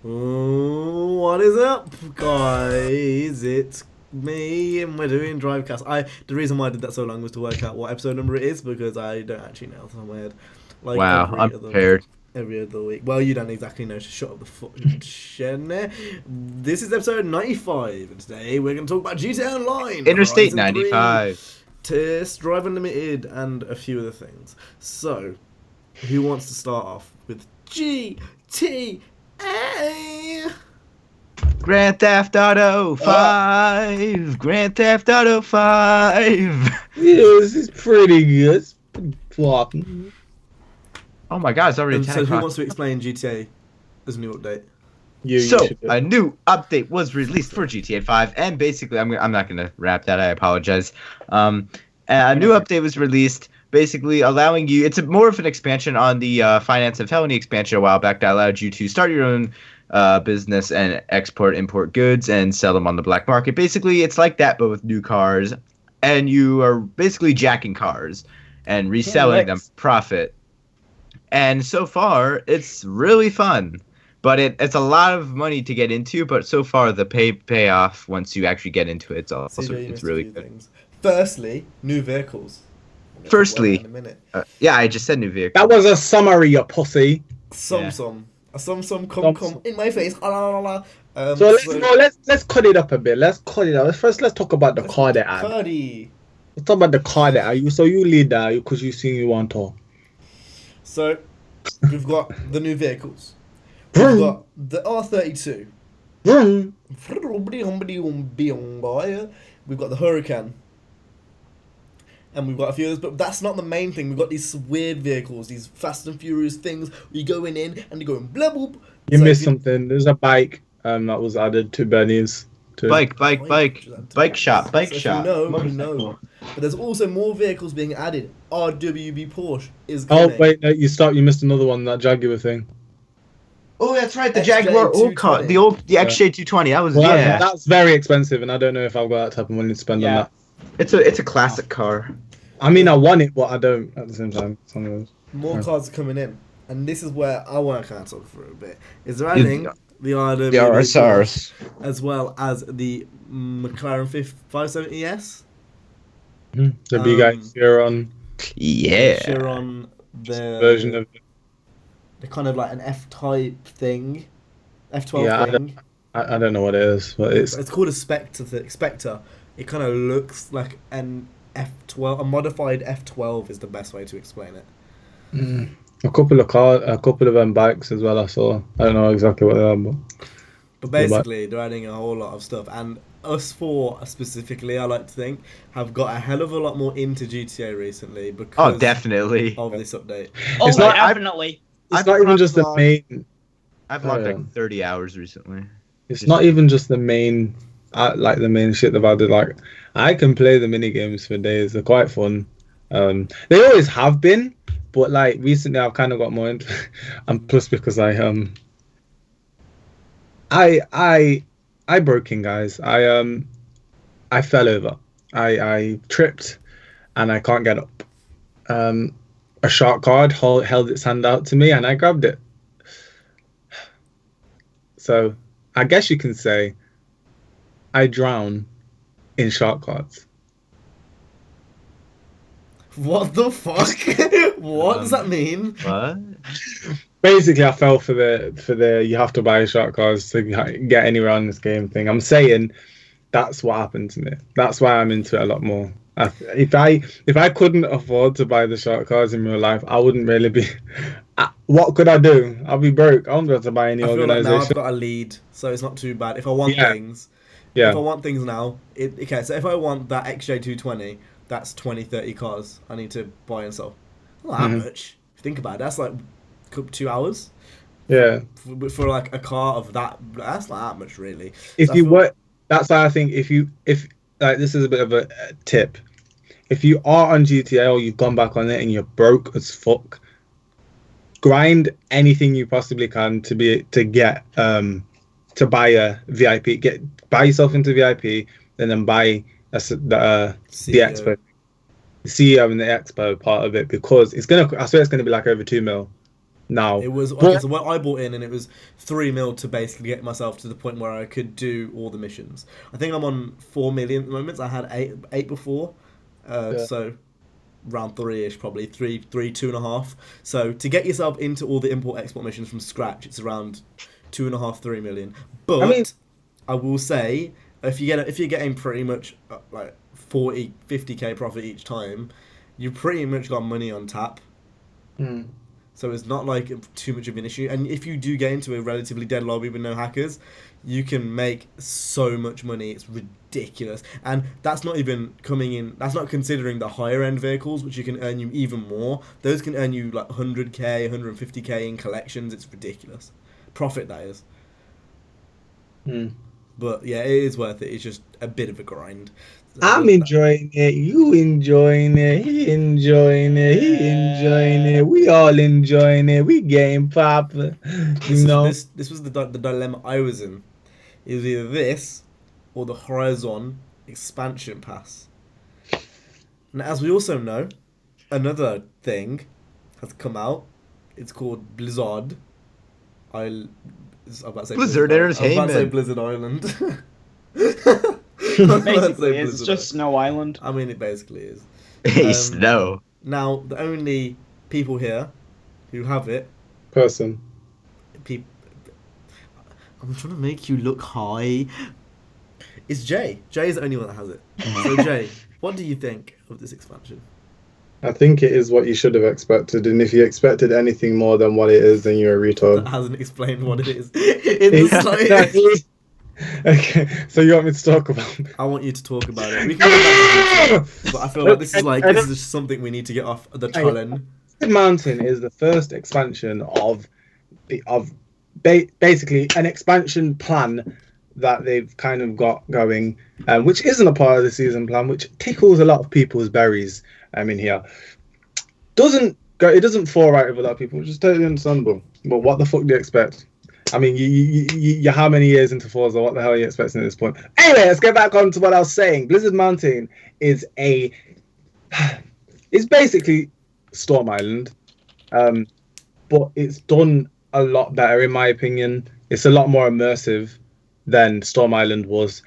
What is up, guys? It's me, and we're doing Drivecast. The reason why I did that so long was to work out what episode number it is because I don't actually know off the top of my head. Like Wow, unprepared. every other week. Well, you don't exactly know. So shut up the fucking shit. This is episode 95, and today we're going to talk about GTA Online, Interstate Horizon 3, 95. Test Drive Unlimited, and a few other things. So, who wants to start off with GTA? Grand Theft Auto 5. Grand Theft Auto 5. Yeah, this is pretty good. It's pretty floppy. Oh my god, it's already 10 So who o'clock. wants to explain GTA as a new update? You So, should do it. a new update was released for GTA 5, and basically, I'm not going to wrap that, I apologize. A new update was released, basically allowing you, it's more of an expansion on the Finance and Felony expansion a while back that allowed you to start your own business and import goods and sell them on the black market. Basically, it's like that, but with new cars, and you are basically jacking cars and reselling them for profit. And so far, it's really fun. But it's a lot of money to get into, but so far the payoff once you actually get into it, it's really good. Things. Firstly, new vehicles. Firstly, in a minute. yeah, I just said new vehicle. That was a summary, you pussy. Some come in my face. Ah, la, la, la. Let's cut it up a bit. Let's talk about the car they had. Cuddy. Let's talk about the car they had. So you lead that because you think you want to. So we've got the new vehicles. We've got the R32. Vroom. We've got the Huracan. And we've got a few others, but that's not the main thing. We've got these weird vehicles, these Fast and Furious things. Where you're going in and you're going blah blah. You missed something. There's a bike that was added to Benny's. Bike shop. So if you know. But there's also more vehicles being added. RWB Porsche is Oh coming. wait, no, you missed another one. That Jaguar thing. Oh, that's right, the XJ Jaguar old car, the XJ220. That was That's very expensive, and I don't know if I've got that type of money to spend on that. It's a classic car. I mean, I want it, but I don't at the same time. It's one of those. More cars are coming in, and this is where I want to kind of talk for a bit. Is there adding the RWB The RSRs. as well as the McLaren 570S? The big guy Chiron Yeah. Chiron, the version of it. the kind of like an F-type thing, F12 thing. I don't know what it is, but It's called a Spectre. It kind of looks like an F12, a modified F12 is the best way to explain it. a couple of bikes as well. I saw. I don't know exactly what they are, But basically, they're adding a whole lot of stuff, and us four specifically, I like to think, have got a hell of a lot more into GTA recently because definitely. of this update. Oh, It's not- definitely. it's not even just the main. I've logged like 30 hours recently. It's not even just the main, like the main shit they've added. Like I can play the mini games for days. They're quite fun. They always have been, but like recently I've kind of got more into. And plus because I broke in, guys. I fell over. I tripped, and I can't get up. A shark card held its hand out to me, and I grabbed it. So I guess you can say I drown in shark cards. What the fuck? What does that mean? What? Basically, I fell for the you have to buy shark cards to get anywhere on this game thing. I'm saying that's what happened to me. That's why I'm into it a lot more. If I couldn't afford to buy the shark cards in real life, I wouldn't really be. What could I do? I'll be broke. I won't be able to buy any I feel like organization. now I've got a lead, so it's not too bad. If I want things, Yeah. if I want things now, okay. So if I want that XJ220, that's 20-30 cars I need to buy and sell. Not that much. If you think about it, that's like 2 hours. Yeah. For like a car of that, that's not that much really. If So you were, that's why I think if like this is a bit of a tip. If you are on GTA or you've gone back on it and you're broke as fuck, grind anything you possibly can to get to buy a VIP, buy yourself into VIP, and then buy the expo, the CEO and the expo part of it, because I swear it's gonna be like over 2 mil. now. It was okay. So what I bought in, and it was 3 mil to basically get myself to the point where I could do all the missions. I think I'm on 4 million at the moment. I had eight before, so round 3ish, probably three, 2.5. So to get yourself into all the import export missions from scratch, it's around 2.5, 3 million. But I mean, I will say, if you're getting pretty much like 40, 50k profit each time, you pretty much got money on tap. So it's not like too much of an issue. And if you do get into a relatively dead lobby with no hackers, you can make so much money. It's ridiculous. And that's not even that's not considering the higher end vehicles, which you can earn you even more. Those can earn you like 100k, 150k in collections. It's ridiculous. Profit, that is. But yeah, it is worth it. It's just a bit of a grind. I'm enjoying it. You enjoying it. He enjoying it. He enjoying it. We all enjoying it. We game pop. This was the dilemma I was in. It was either this or the Horizon expansion pass. And as we also know, another thing has come out. It's called Blizzard. Blizzard Entertainment. I was about to say Blizzard Island. Basically, it's just Snow Island. I mean, it basically is. Hey, Snow. Now, the only people here who have it... Person. I'm trying to make you look high. It's Jay. Jay is the only one that has it. So, Jay, what do you think of this expansion? I think it is what you should have expected, and if you expected anything more than what it is, then you're a retard. That hasn't explained what it is in the slightest. Okay, so you want me to talk about it? I want you to talk about it. We can go back to it, but I feel like this is just something we need to get off the challenge. Mountain is the first expansion of basically an expansion plan that they've kind of got going, which isn't a part of the season plan, which tickles a lot of people's berries. In here, it doesn't fall right with a lot of people, which is totally understandable. But what the fuck do you expect? I mean, you're how many years into Forza? What the hell are you expecting at this point? Anyway, let's get back on to what I was saying. Blizzard Mountain is basically Storm Island, but it's done a lot better in my opinion. It's a lot more immersive than Storm Island was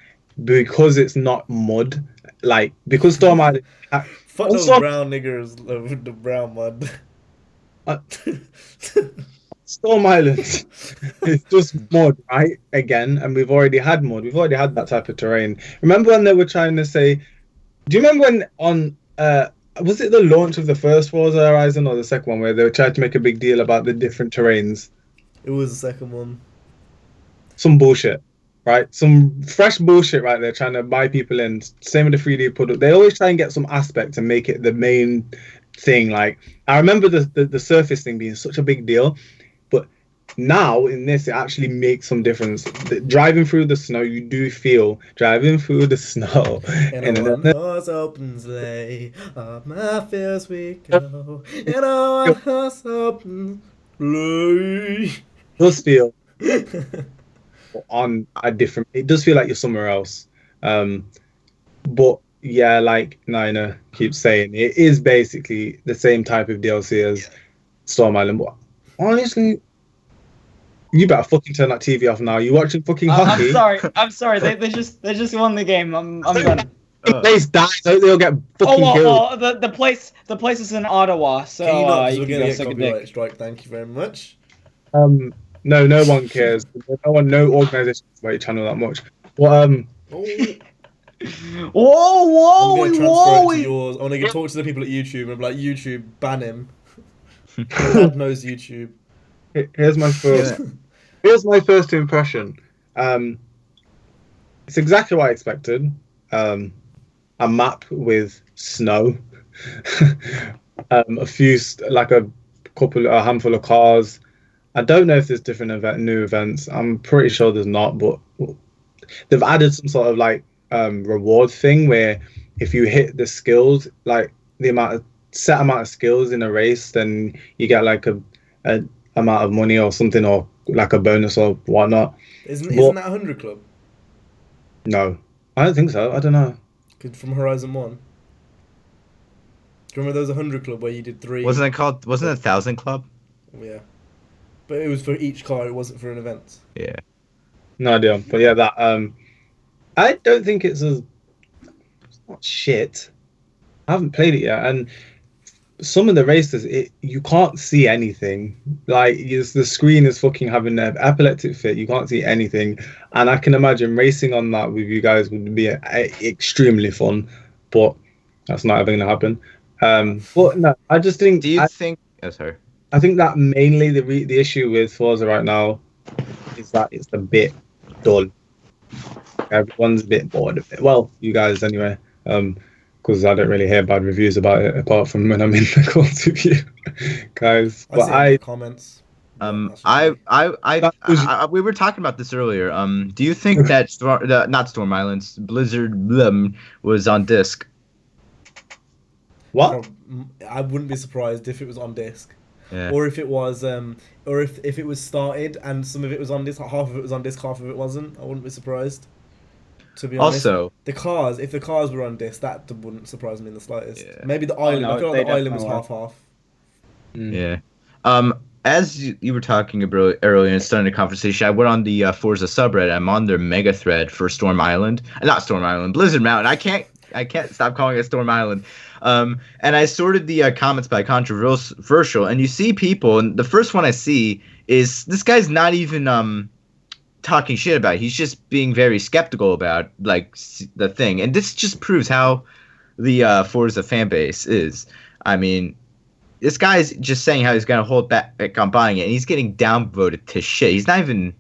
because it's not mud. Like, because Storm Island... Fuck those brown niggers with the brown mud. Storm Island is just mud, right? Again, and we've already had mud. We've already had that type of terrain. Remember when they were trying to say... Do you remember when on... was it the launch of the first Forza Horizon or the second one where they were trying to make a big deal about the different terrains? It was the second one. Some bullshit. Right, some fresh bullshit right there, trying to buy people in. Same with the 3D product. They always try and get some aspect and make it the main thing. Like, I remember the surface thing being such a big deal, but now in this, it actually makes some difference. Driving through the snow, you do feel driving through the snow. And a horse open sleigh, up my fears we go. And a horse open sleigh. Does feel. On a different, it does feel like you're somewhere else, but yeah, like Nina keeps saying, it is basically the same type of DLC as Storm Island. But honestly, you better fucking turn that TV off now. You watching fucking hockey? I'm sorry. They just won the game. I'm done. If place dies, they'll get fucking killed. The place is in Ottawa, so can you not? You We're can gonna go get copyright strike. Thank you very much. No one cares. No organisation about your channel that much. But whoa! I'm gonna transfer it to yours. I'm gonna talk to the people at YouTube and be like, YouTube, ban him. God knows YouTube. Here's my first. Here's my first impression. It's exactly what I expected. A map with snow, a handful of cars. I don't know if there's different new events. I'm pretty sure there's not, but they've added some sort of like reward thing where if you hit the skills, like the set amount of skills in a race, then you get like a amount of money or something, or like a bonus or whatnot. Isn't that 100 Club? No, I don't think so. I don't know. From Horizon 1. Do you remember there was 100 Club where you did 3? Wasn't it 1,000 Club? Yeah. But it was for each car. It wasn't for an event. Yeah. No idea. But yeah, that I don't think it's not shit. I haven't played it yet, and some of the races, you can't see anything. Like the screen is fucking having an epileptic fit. You can't see anything, and I can imagine racing on that with you guys would be extremely fun. But that's not ever going to happen. But no, I just think. Do you think? Oh, sorry. I think that mainly the issue with Forza right now is that it's a bit dull. Everyone's a bit bored of it. Well, you guys anyway. Because I don't really hear bad reviews about it apart from when I'm in the calls with you guys. But comments. We were talking about this earlier. Do you think that not Storm Islands, Blizzard was on disc? What? I wouldn't be surprised if it was on disc. Yeah. Or if it was, or if it was started and some of it was on disc, half of it was on disc, half of it wasn't. I wouldn't be surprised. To be honest, also, if the cars were on disc, that wouldn't surprise me in the slightest. Yeah. Maybe the island. no, I feel like the island was definitely half. Yeah. As you were talking about earlier and starting the conversation, I went on the Forza subreddit. I'm on their mega thread for Storm Island, not Storm Island, Blizzard Mountain. I can't stop calling it Storm Island. And I sorted the comments by controversial, and you see people, and the first one I see is this guy's not even talking shit about it. He's just being very skeptical about like the thing, and this just proves how the Forza fan base is. I mean, this guy's just saying how he's gonna hold back on buying it, and he's getting downvoted to shit. He's not even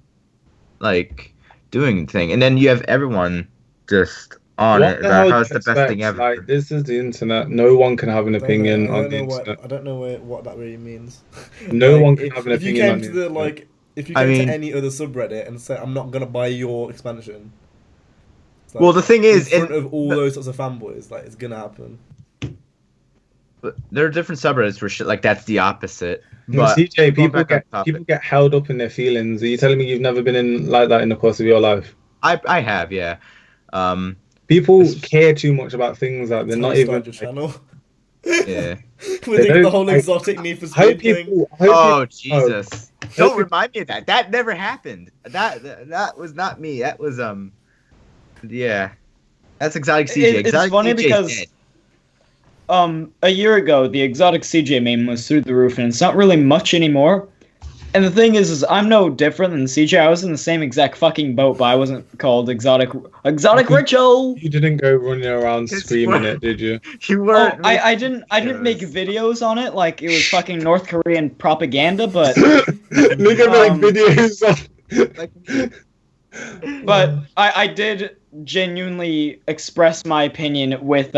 like doing anything, and then you have everyone just on it about how it's the best thing ever. Like, this is the internet. No one can have an opinion on the internet. I don't know what that really means. No like, one can have an opinion on the internet. If you came to any other subreddit and said, I'm not going to buy your expansion. Like, well, the thing is, in front of all those sorts of fanboys, like, it's going to happen. There are different subreddits where shit like that's the opposite. But CJ, people get held up in their feelings. Are you telling me you've never been in like that in the course of your life? I have, yeah. People care too much about things that they're not even. Your channel. Yeah. With the whole exotic Need for Speed thing. Oh, Jesus. Don't remind me of that. That never happened. That was not me. That was, yeah. That's Exotic CJ. It's funny because a year ago, the Exotic CJ meme was through the roof, and it's not really much anymore. And the thing is I'm no different than CJ. I was in the same exact fucking boat, but I wasn't called Exotic Ritual. You didn't go running around screaming it, did you? You weren't. I didn't make videos on it like it was fucking North Korean propaganda, but look at like videos of. But I did genuinely express my opinion with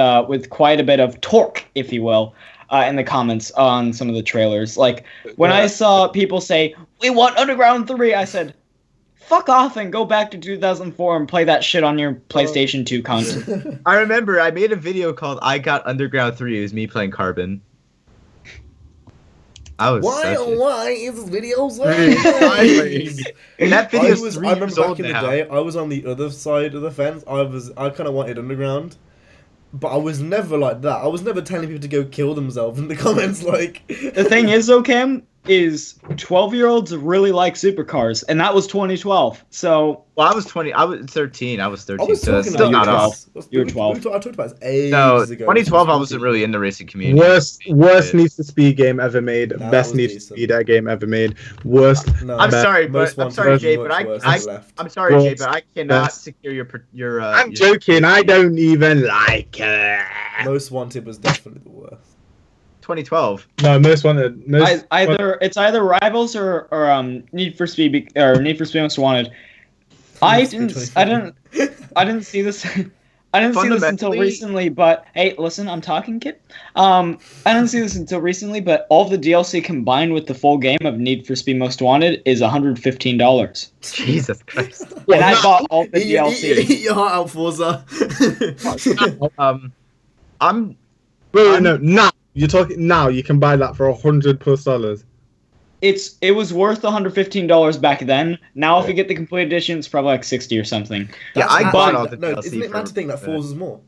quite a bit of torque, if you will. In the comments on some of the trailers. Like, when I saw people say, we want Underground 3, I said, fuck off and go back to 2004 and play that shit on your PlayStation 2 console. I remember I made a video called I Got Underground 3. It was me playing Carbon. Why is this video so That video is 3 I remember years back old in now. the day, I was on the other side of the fence. I kind of wanted Underground. But I was never like that. I was never telling people to go kill themselves in the comments. Like the thing is, though, Cam, is 12-year-olds really like supercars, and that was 2012. So well, I was 20. I was 13. I was 13. I was so it's talking still about not off. You were 12. I talked about this ages ago. 2012. I wasn't really in the racing community. Worst Need for Speed game ever made. Nah, Best Need for Speed game ever made. Worst. No, I'm sorry, Jay, but I'm sorry, Jay, but I cannot secure your. I'm joking. I don't even like it. Most Wanted was definitely the worst. 2012. No, Most Wanted. It's either Rivals or Need for Speed Most Wanted. I didn't see this. I didn't see this until recently, but hey, listen, I'm talking, kid. I didn't see this until recently, but all the DLC combined with the full game of Need for Speed Most Wanted is $115. Jesus Christ! And I bought all the DLC. Eat your heart out, Forza. No. You're talking now. You can buy that for $100+. It was worth $115 back then. Now, if you get the complete edition, it's probably like 60 or something. Yeah, I bought all the DLC. Isn't it mad to think that Forza's more?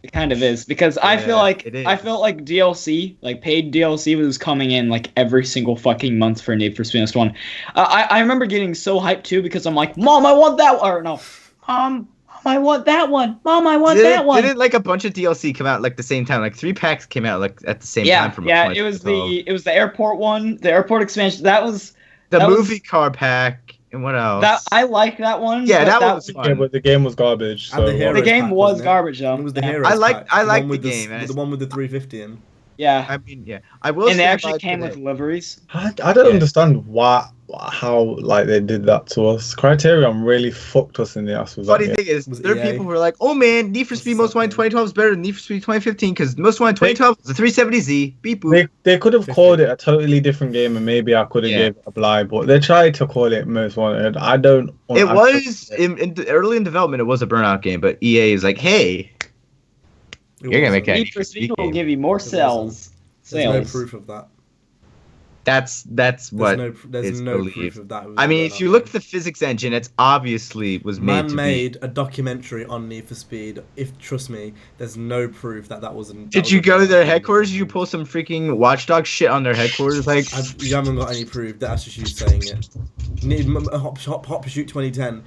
It kind of is because I felt like DLC, like paid DLC, was coming in like every single fucking month for Need for Speed Most Wanted. I remember getting so hyped too because I'm like, Mom, I want that one. Or no, Mom, I want that one. Mom, I want that one. Didn't like a bunch of DLC come out like the same time? Like 3 packs came out like at the same time. Yeah, it was the airport one, the airport expansion. That was the movie car pack. And what else? That I liked that one. Yeah, that was fun. Yeah, but the game was garbage. So the game was garbage though. It was the Heroes I liked the game. game. The one with the 350 in. Yeah. I mean, yeah. I will. And they actually came with liveries. I don't understand how like they did that to us. Criterion really fucked us in the ass with that. Funny thing is, there are people who are like, "Oh man, Need for Speed Most Wanted 2012 is better than Need for Speed 2015 because Most Wanted 2012 was a 370Z." Beep boop. They could have called it a totally different game, and maybe I could have gave it a bly. But they tried to call it Most Wanted. I don't. It was early in development. It was a Burnout game, but EA is like, "Hey, you're gonna make a Need for Speed will give you more sales." There's no proof of that. That's what there's no proof of that. I mean, if you look at the physics engine, it's obviously was made made a documentary on Need for Speed. Trust me, there's no proof that wasn't. Did you go to their headquarters? You pull some freaking Watchdog shit on their headquarters? Like you haven't got any proof. That's just you saying it. Hot Pursuit 2010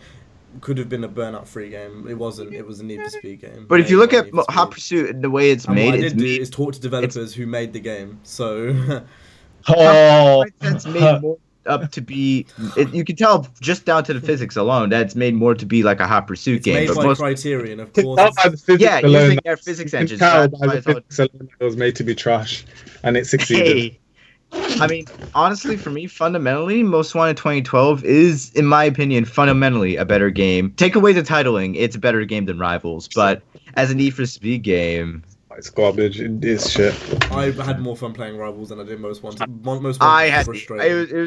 could have been a Burnout free game. It wasn't. It was a Need for Speed game. But if you look at Hot Pursuit and the way it's made, what I did do is talk to developers who made the game. So. That's made more up to be. You can tell just down to the physics alone that's made more to be like a Hot Pursuit game. Made by Criterion, of course. Using their physics engine. It was made to be trash, and it succeeded. I mean, honestly, for me, fundamentally, Most Wanted 2012 is, in my opinion, fundamentally a better game. Take away the titling, it's a better game than Rivals, but as a Need for Speed game. It's garbage. It is shit. I had more fun playing Rivals than I did Most Wanted. It was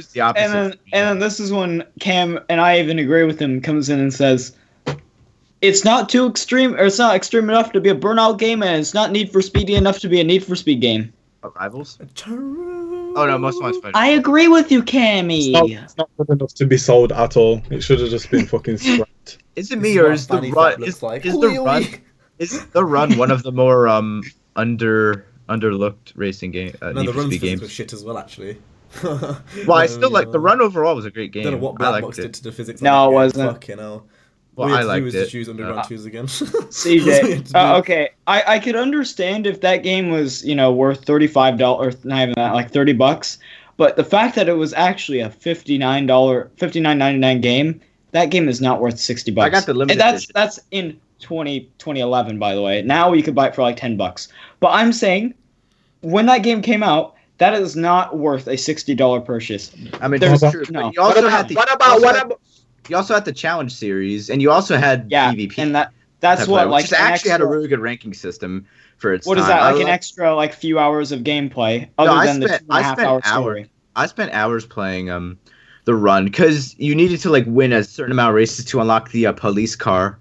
the opposite. And then this is when Cam, and I even agree with him, comes in and says, it's not too extreme, or it's not extreme enough to be a Burnout game, and it's not Need for Speedy enough to be a Need for Speed game. Rivals? Oh no, Most Wanted. I agree with you, Cammy. It's not good enough to be sold at all. It should have just been fucking scrapped. Is it me, or is the run? Is the run one of the more underlooked racing game? No, the run games were shit as well, actually. Well, I still like the run overall was a great game. I don't know what Black Box did to the physics. No, it wasn't. Fucking hell. Well, I liked it. To choose Underground 2s again. CJ, okay, I could understand if that game was, worth $35, not even that, like $30, but the fact that it was actually a $59.99 game, that game is not worth $60. I got the limited. And that's in 2011, by the way. Now you could buy it for like $10. But I'm saying, when that game came out, that is not worth a $60 purchase. I mean, that's true. No. You also had the You also had the Challenge series, and you also had PvP. And that's what which actually had a really good ranking system for its time. What is that, like an extra few hours of gameplay, other than the 2.5-hour story? I spent hours playing the run, because you needed to win a certain amount of races to unlock the police car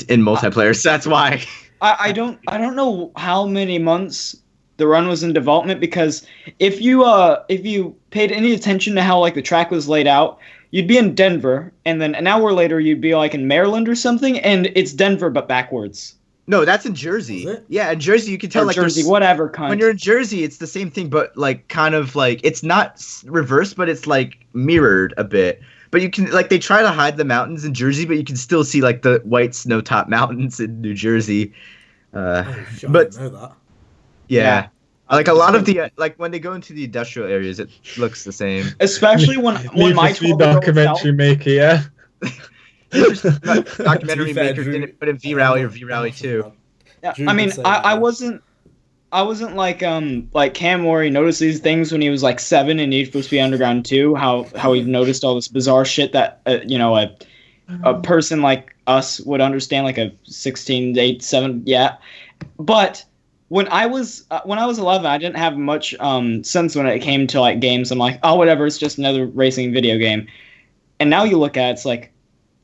in multiplayer, so that's why. I don't know how many months the run was in development, because if you paid any attention to how the track was laid out, you'd be in Denver, and then an hour later you'd be in Maryland or something, and it's Denver but backwards. No, that's in Jersey. Yeah, in Jersey you can tell Jersey, whatever. When you're in Jersey, it's the same thing, but it's not reversed, but it's mirrored a bit. But you can they try to hide the mountains in Jersey, but you can still see the white snow-topped mountains in New Jersey. But I didn't know that. Yeah. A lot of the when they go into the industrial areas, it looks the same. Especially when my 12-year-old documentary maker, yeah. Documentary maker didn't put in V-Rally or V-Rally 2. Yeah, I mean, I wasn't like Cam where he noticed these things when he was 7 in Need for Speed Underground 2. How he noticed all this bizarre shit that a person like us would understand, a 16, 8, 7, yeah, but. When I was 11, I didn't have much sense when it came to games. I'm like, oh, whatever, it's just another racing video game. And now you look at it, it's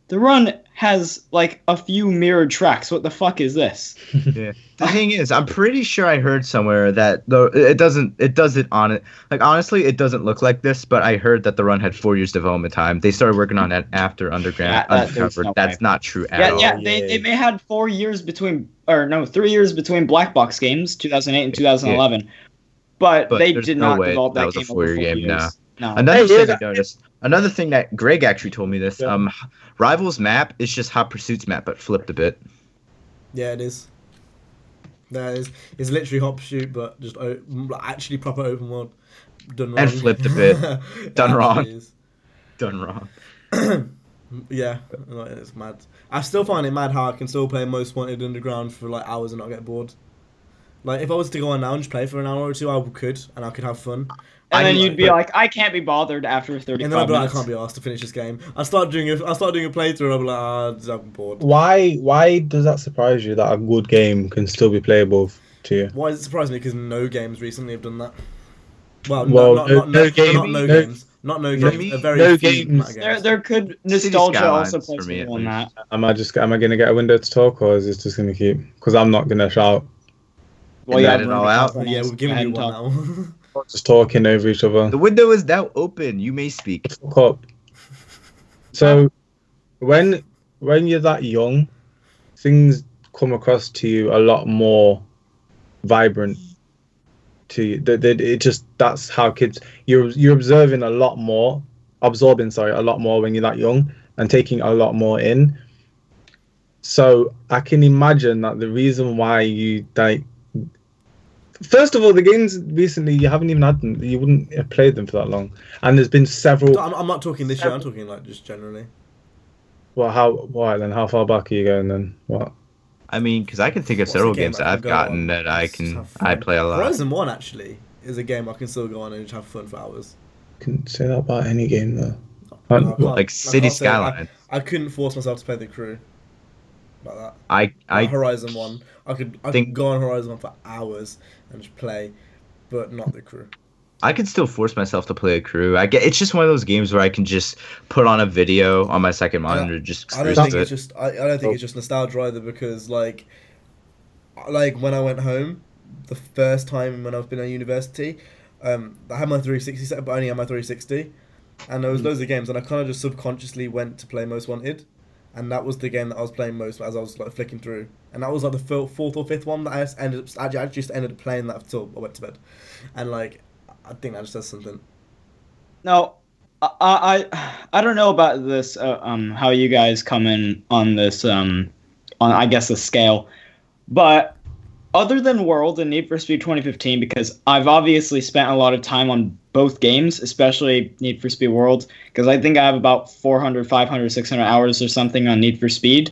the run has a few mirrored tracks. What the fuck is this? Yeah. The thing is, I'm pretty sure I heard somewhere that honestly, it doesn't look like this, but I heard that the run had 4 years development time. They started working on it after Undercover. That's not true at all. Yeah, they may had 4 years between 3 years between black box games, 2008 and 2011. Yeah. But they did not develop that game over 4 years. No. Another thing I noticed. Another thing that Greg actually told me this. Yeah. Rivals map is just Hot Pursuit's map, but flipped a bit. Yeah, it is. That is. It's literally Hot Pursuit, but just actually proper open world. Done wrong. And flipped a bit. Done wrong. Done wrong. Yeah, it's mad. I still find it mad how I can still play Most Wanted Underground for like hours and not get bored. Like, if I was to go on now and just play for an hour or two, I could, and I could have fun. And then you'd be like, I can't be bothered after 35 minutes. And then I'd be like, I can't be asked to finish this game. I start doing a playthrough, and I'll be like, I'm bored. Why does that surprise you that a good game can still be playable to you? Why does it surprise me? Because no games recently have done that. Well, no games. Not no games. A very few games. There could nostalgia also play a role in that. Am I gonna get a window to talk, or is this just gonna keep? Because I'm not gonna shout. Well, yeah, it all out. Yeah, we're giving you one now. Just talking over each other. The window is now open. You may speak. Fuck up. So, when you're that young, things come across to you a lot more vibrant. To you, that's how kids. You're absorbing a lot more when you're that young, and taking a lot more in. So I can imagine that the reason why you like. First of all, the games recently you haven't even had them. You wouldn't have played them for that long, and there's been several. I'm not talking this year. I'm talking like just generally. Well, why then? How far back are you going then? What? I mean, because I can think of several games that I've gotten that I play a lot. Horizon 1 actually is a game I can still go on and just have fun for hours. Can say that about any game though. Like City Skylines. I couldn't force myself to play the crew. Like that. I Horizon 1. I could go on Horizon 1 for hours and just play, but not the crew. I can still force myself to play a crew. It's just one of those games where I can just put on a video on my second monitor. I don't think it's just nostalgia either, because like when I went home the first time when I've been at university, I had my 360 set, but I only had my 360, and there was loads of games, and I kind of just subconsciously went to play Most Wanted. And that was the game that I was playing most as I was like flicking through, and that was like the fourth or fifth one that I just ended up playing that until I went to bed, and like I think that just says something. No, I don't know about this. How you guys come in on this on I guess the scale, but other than World and Need for Speed 2015, because I've obviously spent a lot of time on both games, especially Need for Speed World, because I think I have about 400, 500, 600 hours or something on Need for Speed,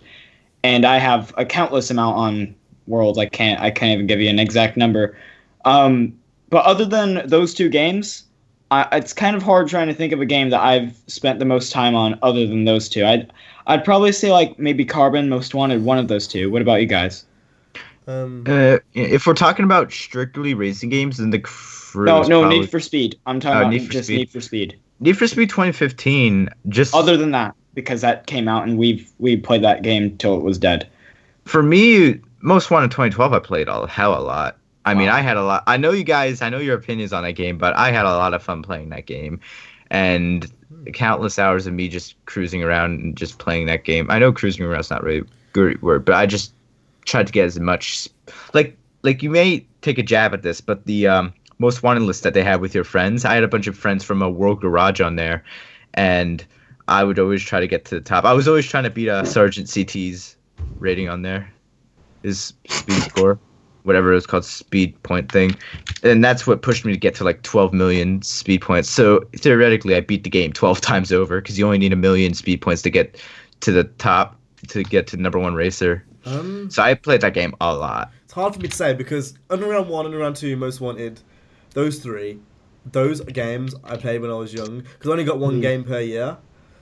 and I have a countless amount on World. I can't even give you an exact number. But other than those two games, it's kind of hard trying to think of a game that I've spent the most time on other than those two. I'd probably say like maybe Carbon, Most Wanted, one of those two. What about you guys? If we're talking about strictly racing games, then the crew. No, probably... Need for Speed. I'm talking about Need for Speed. Need for Speed 2015. Just other than that, because that came out and we played that game till it was dead. For me, Most Wanted 2012, I played a lot. I mean, I had a lot. I know you guys. I know your opinions on that game, but I had a lot of fun playing that game, and countless hours of me just cruising around and just playing that game. I know cruising around is not really a good word, but I just tried to get as much like you may take a jab at this, but the Most Wanted list that they had with your friends, I had a bunch of friends from a World Garage on there, and I would always try to get to the top. I was always trying to beat Sergeant CT's rating on there, his speed score, whatever it was called, speed point thing, and that's what pushed me to get to like 12 million speed points. So theoretically I beat the game 12 times over, because you only need 1 million speed points to get to the top, to get to number one racer. So I played that game a lot. It's hard for me to say, because Underground 1, Underground 2, Most Wanted, those games I played when I was young, because I only got one game per year,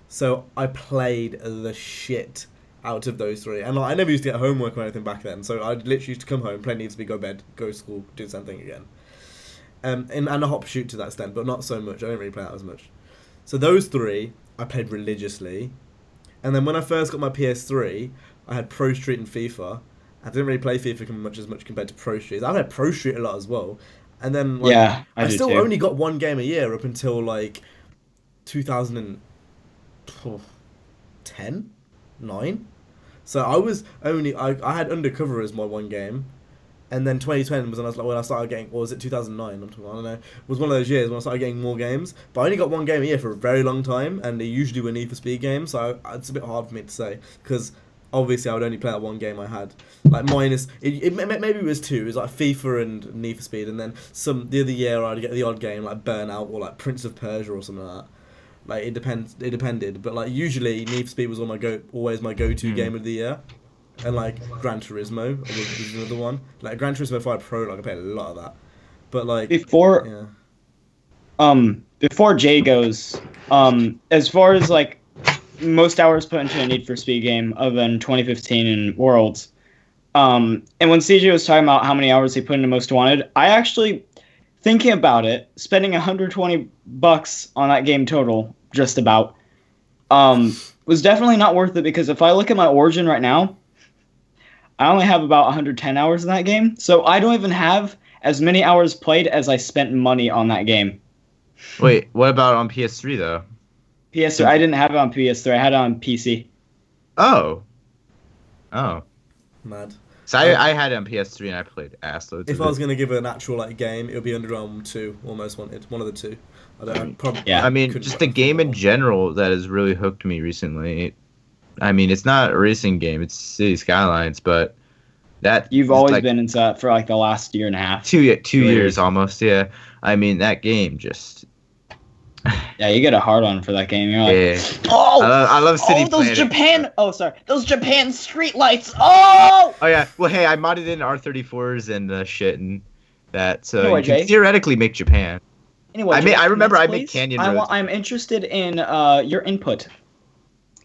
so I played the shit out of those three. And like, I never used to get homework or anything back then, so I literally used to come home, play Need for Speed, go to bed, go to school, do the same thing again. And a hop shoot to that extent, but not so much. I don't really play that as much. So those three I played religiously. And then when I first got my PS3, I had Pro Street and FIFA. I didn't really play FIFA as much compared to Pro Street. I played Pro Street a lot as well. And then like, I still only got one game a year up until like 2010, 9. So I had Undercover as my one game, and then 2010 was when I started getting, or was it 2009? I don't know. It was one of those years when I started getting more games. But I only got one game a year for a very long time, and they usually were Need for Speed games, so it's a bit hard for me to say because obviously I would only play that one game I had. Like minus, maybe it was two. It was like FIFA and Need for Speed, and then the other year I'd get the odd game like Burnout or like Prince of Persia or something like that. Like it depended, but like usually Need for Speed was always my go-to game of the year. And like Gran Turismo was another one. Like Gran Turismo 5 Pro, like I played a lot of that. But like before Jay goes, as far as like most hours put into a Need for Speed game other than 2015 and Worlds, and when CJ was talking about how many hours he put into Most Wanted, I actually, thinking about it, spending $120 on that game total, just about, was definitely not worth it because if I look at my Origin right now, I only have about 110 hours in that game, so I don't even have as many hours played as I spent money on that game. Wait, what about on PS3 though? PS3, I didn't have it on PS3. I had it on PC. Oh. Mad. So I had it on PS3 and I played ass loads. If I was gonna give it an actual like game, it would be Underground 2 or Most Wanted, one of the two. I mean, just the game in general that has really hooked me recently. I mean, it's not a racing game; it's City Skylines, but that you've always been into that for like the last year and a half. 2 years almost. Yeah, I mean that game just. Yeah, you get a hard on for that game. You're like, yeah. I love City. Oh, those Japan. Oh, sorry, those Japan street lights. Oh. Oh yeah. Well, hey, I modded in R34s and shit and that, so anyway, you can theoretically make Japan. Anyway, I remember please, I made Canyon Roads. I'm interested in your input.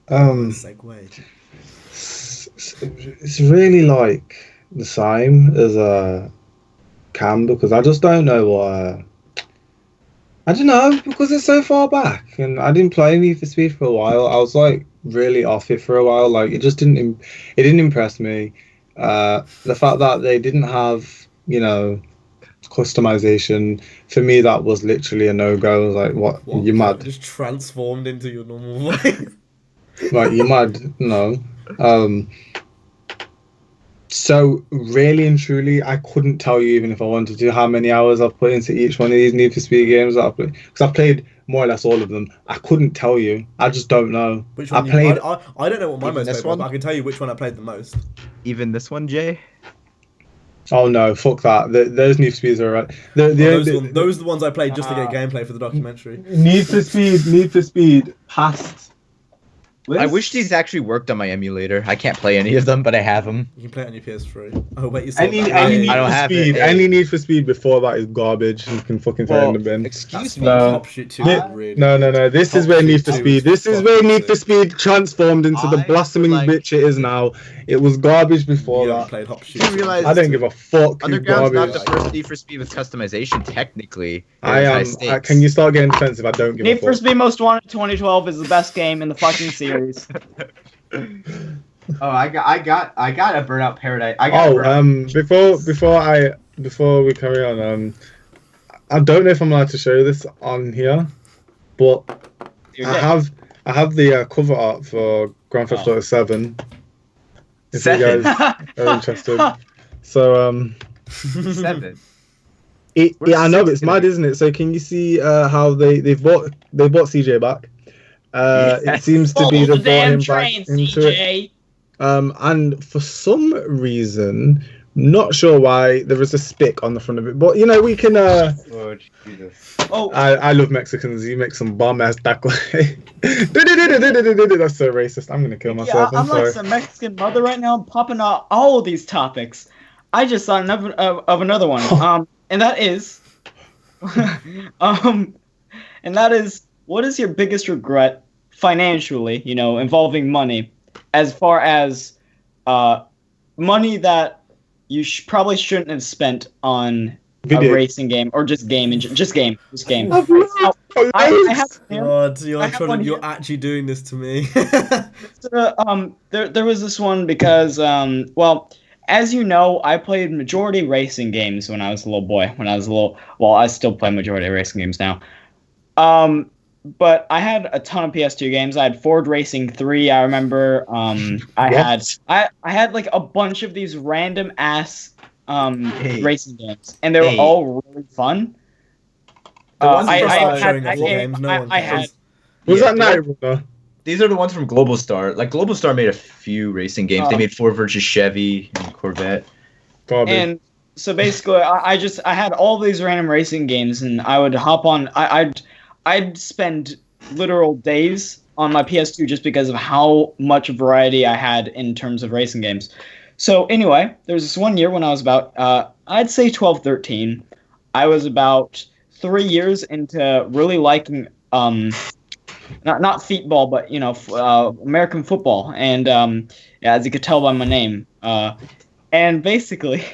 Segue. It's really like the same as Cam because I just don't know what. I don't know because it's so far back and I didn't play Need for Speed for a while. I was like really off it for a while. Like it just didn't impress me. The fact that they didn't have customization for me, that was literally a no-go. I was like, what? You mad? Just transformed into your normal voice. Like you mad? No. So really and truly, I couldn't tell you even if I wanted to how many hours I've put into each one of these Need for Speed games that I've played. Because I've played more or less all of them. I couldn't tell you. I just don't know. Which one I don't know what my most played was, but I can tell you which one I played the most. Even this one, Jay? Oh no, fuck that. Those Need for Speeds are right. Those are the ones I played just to get gameplay for the documentary. Need for Speed past. I wish these actually worked on my emulator. I can't play any of them, but I have them. You can play it on your PS3. Oh wait, you saw I don't have it. Any Need for Speed before that is garbage. You can fucking throw it in the bin. Excuse me. Top Shoot 2 really. No. This is where Need for Speed. This is where Need for Speed transformed into the blossoming bitch it is now. It was garbage before that. Played Hop Shoot. I don't give a fuck. Underground's not the first Need for Speed with customization. Technically, I am. Can you start getting defensive? I don't give a fuck. Need for Speed Most Wanted 2012 is the best game in the fucking series. Oh, I got a Burnout Paradise. Before we carry on, I don't know if I'm allowed to show this on here, but I have the cover art for Grand Theft Auto 7. If you guys are interested. So 7. I know it's mad, isn't it? So can you see how they bought CJ back? It seems to be they brought him back into it. And for some reason, not sure why, there is a spick on the front of it. But we can. Oh Jesus! I love Mexicans. You make some bomb ass taco. That's so racist. I'm gonna kill myself. Yeah, I'm sorry. like some Mexican mother right now, popping out all of these topics. I just thought of another one. And that is, what is your biggest regret financially? Involving money, as far as money that you probably shouldn't have spent on a racing game or just game. I have God, you're actually doing this to me. There was this one because as you know, I played majority racing games when I was a little boy. I still play majority racing games now. but I had a ton of PS2 games. I had Ford Racing 3. I remember. I had like a bunch of these random ass racing games, and they were all really fun. The ones I had games. No one cares. Was that Night Runner? These are the ones from Global Star. Like Global Star made a few racing games. They made Ford versus Chevy and Corvette. Garbage. And so basically, I had all these random racing games, and I would hop on. I'd spend literal days on my PS2 just because of how much variety I had in terms of racing games. So anyway, there was this one year when I was about, I'd say 12, 13. I was about 3 years into really liking, not feetball, but, you know, American football. And yeah, as you could tell by my name. And basically,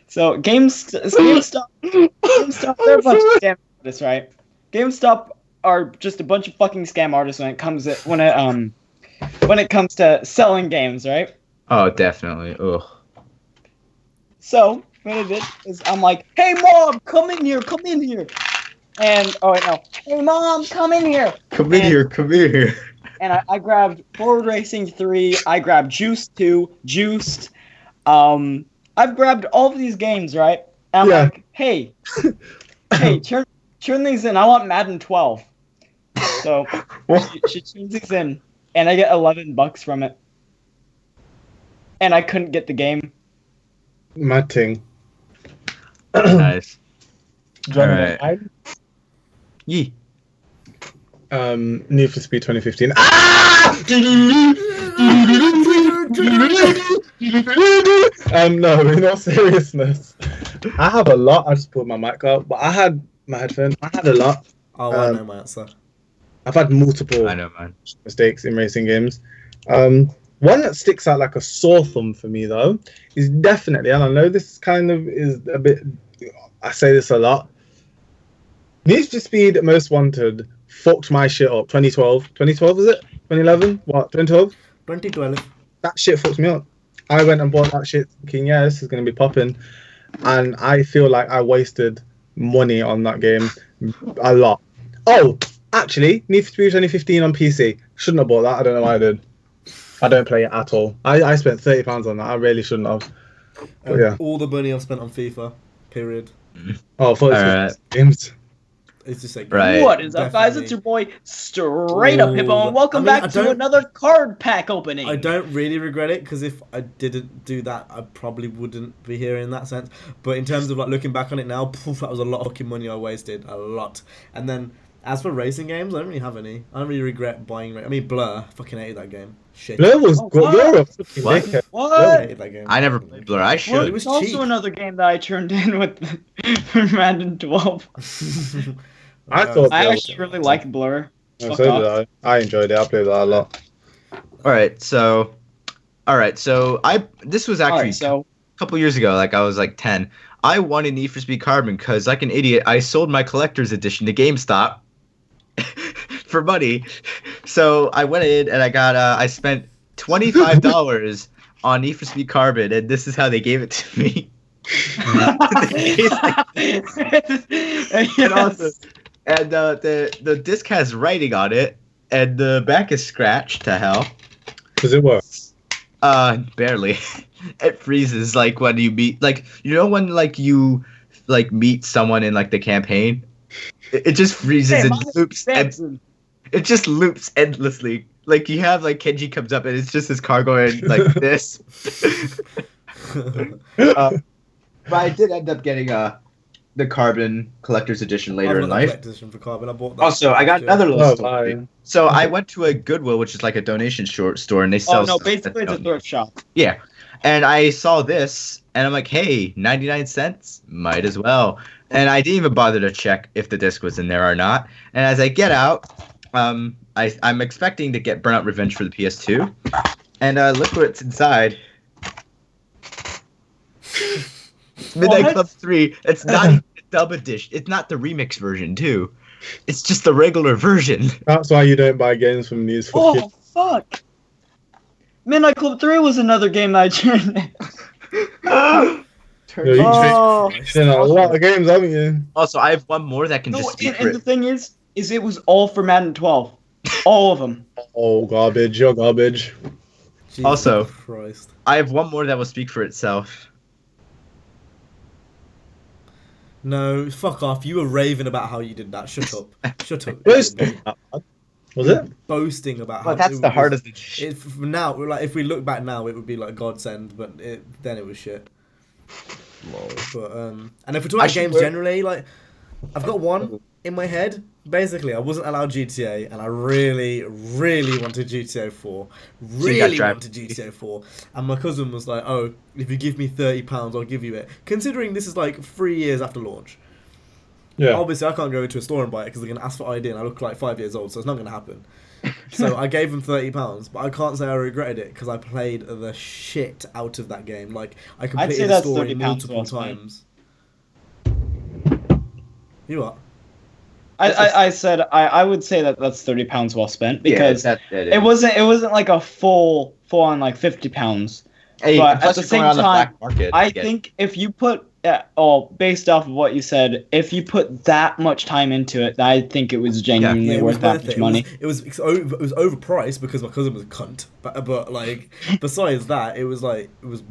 so GameStop, they're a bunch of scam artists, right? GameStop are just a bunch of fucking scam artists when it comes to selling games, right? Oh, definitely. Ugh. So what I did is I'm like, "Hey mom, come in here." And "Hey mom, come in here." Come in here. And I grabbed Ford Racing 3. I grabbed Juice 2, Juiced. I've grabbed all of these games, right? And I'm like, hey, turn these in. I want Madden 12. So she turns these in, and I get $11 from it. And I couldn't get the game. Mad thing. Nice. All right. Yee. Need for Speed 2015. No, in all seriousness, I have a lot. I just pulled my mic out, but I had my headphones. I had a lot. Oh, I know my answer. I've had multiple mistakes in racing games. One that sticks out like a sore thumb for me, though, is definitely, and I know this kind of is a bit, I say this a lot, Need for Speed Most Wanted fucked my shit up. 2012. 2012, was it? 2011? What, 2012? 2012. That shit fucked me up. I went and bought that shit thinking, yeah, this is going to be popping. And I feel like I wasted money on that game a lot. Oh, actually, Need for Speed 2015 on PC. Shouldn't have bought that. I don't know why I did. I don't play it at all. I spent £30 on that. I really shouldn't have. But yeah. All the money I've spent on FIFA, period. Oh, for right. games. It's just like, right. What is up, guys? It's your boy StraightUpHippo, and welcome back to another card pack opening. I don't really regret it, because if I didn't do that, I probably wouldn't be here in that sense. But in terms of like looking back on it now, that was a lot of fucking money I wasted, a lot. And then as for racing games, I don't really have any. I don't really regret buying. I mean, Blur, I fucking hated that game. Shit. Blur was good. What? I hated that game. I never played Blur. I should. It was also cheap. Another game that I turned in with Madden 12. I actually really like Blur. So did I. I enjoyed it. I played that a lot. All right, so this was actually a couple years ago. Like I was like 10. I wanted Need for Speed Carbon because, like an idiot, I sold my collector's edition to GameStop for money. So I went in and I spent $25 on Need for Speed Carbon, and this is how they gave it to me. And the disc has writing on it, and the back is scratched to hell. Does it work? Barely. It freezes like when you meet, like, you know when like you like meet someone in like the campaign, it just freezes and loops. It just loops endlessly. Like you have like Kenji comes up and it's just his car going like this. But I did end up getting the Carbon Collector's Edition later in life. Edition for Carbon. I bought that. Also, I got another little story. So I went to a Goodwill, which is like a donation store, and they sell. Oh no, basically it's a thrift shop. Yeah, and I saw this, and I'm like, hey, 99 cents, might as well. And I didn't even bother to check if the disc was in there or not. And as I get out, I'm expecting to get Burnout Revenge for the PS2, and look what's inside. Midnight Club 3. It's not even a dub edition. It's not the remix version, too. It's just the regular version. That's why you don't buy games from these. Oh, fuck. Midnight Club 3 was another game that I turned in. You've seen a lot of games, haven't you? Also, I have one more that can just be and the thing is is it was all for Madden 12. All of them. Oh, garbage. You're garbage. Jesus Also, Christ. I have one more that will speak for itself. No, fuck off. You were raving about how you did that. Shut up. Shut up. Boasting. Was it? Boasting about how Well, that's the heart of the... now, like, if we look back now, it would be like godsend, but then it was shit. Lol. But and if we're talking about games generally, like, I've got one in my head. Basically, I wasn't allowed GTA, and I really, really wanted GTA 4. Really wanted GTA 4. And my cousin was like, "Oh, if you give me £30, I'll give you it." Considering this is like 3 years after launch. Yeah. Obviously, I can't go into a store and buy it because they're gonna ask for ID, and I look like 5 years old, so it's not gonna happen. So I gave him £30, but I can't say I regretted it because I played the shit out of that game. Like, I completed the story multiple times. You what? I said I would say that that's £30 well spent because that it wasn't like a full on like £50. Hey, but at the same time, market, I think if you put based off of what you said, if you put that much time into it, I think it was genuinely worth that much money. It was overpriced because my cousin was a cunt, but like besides that, it was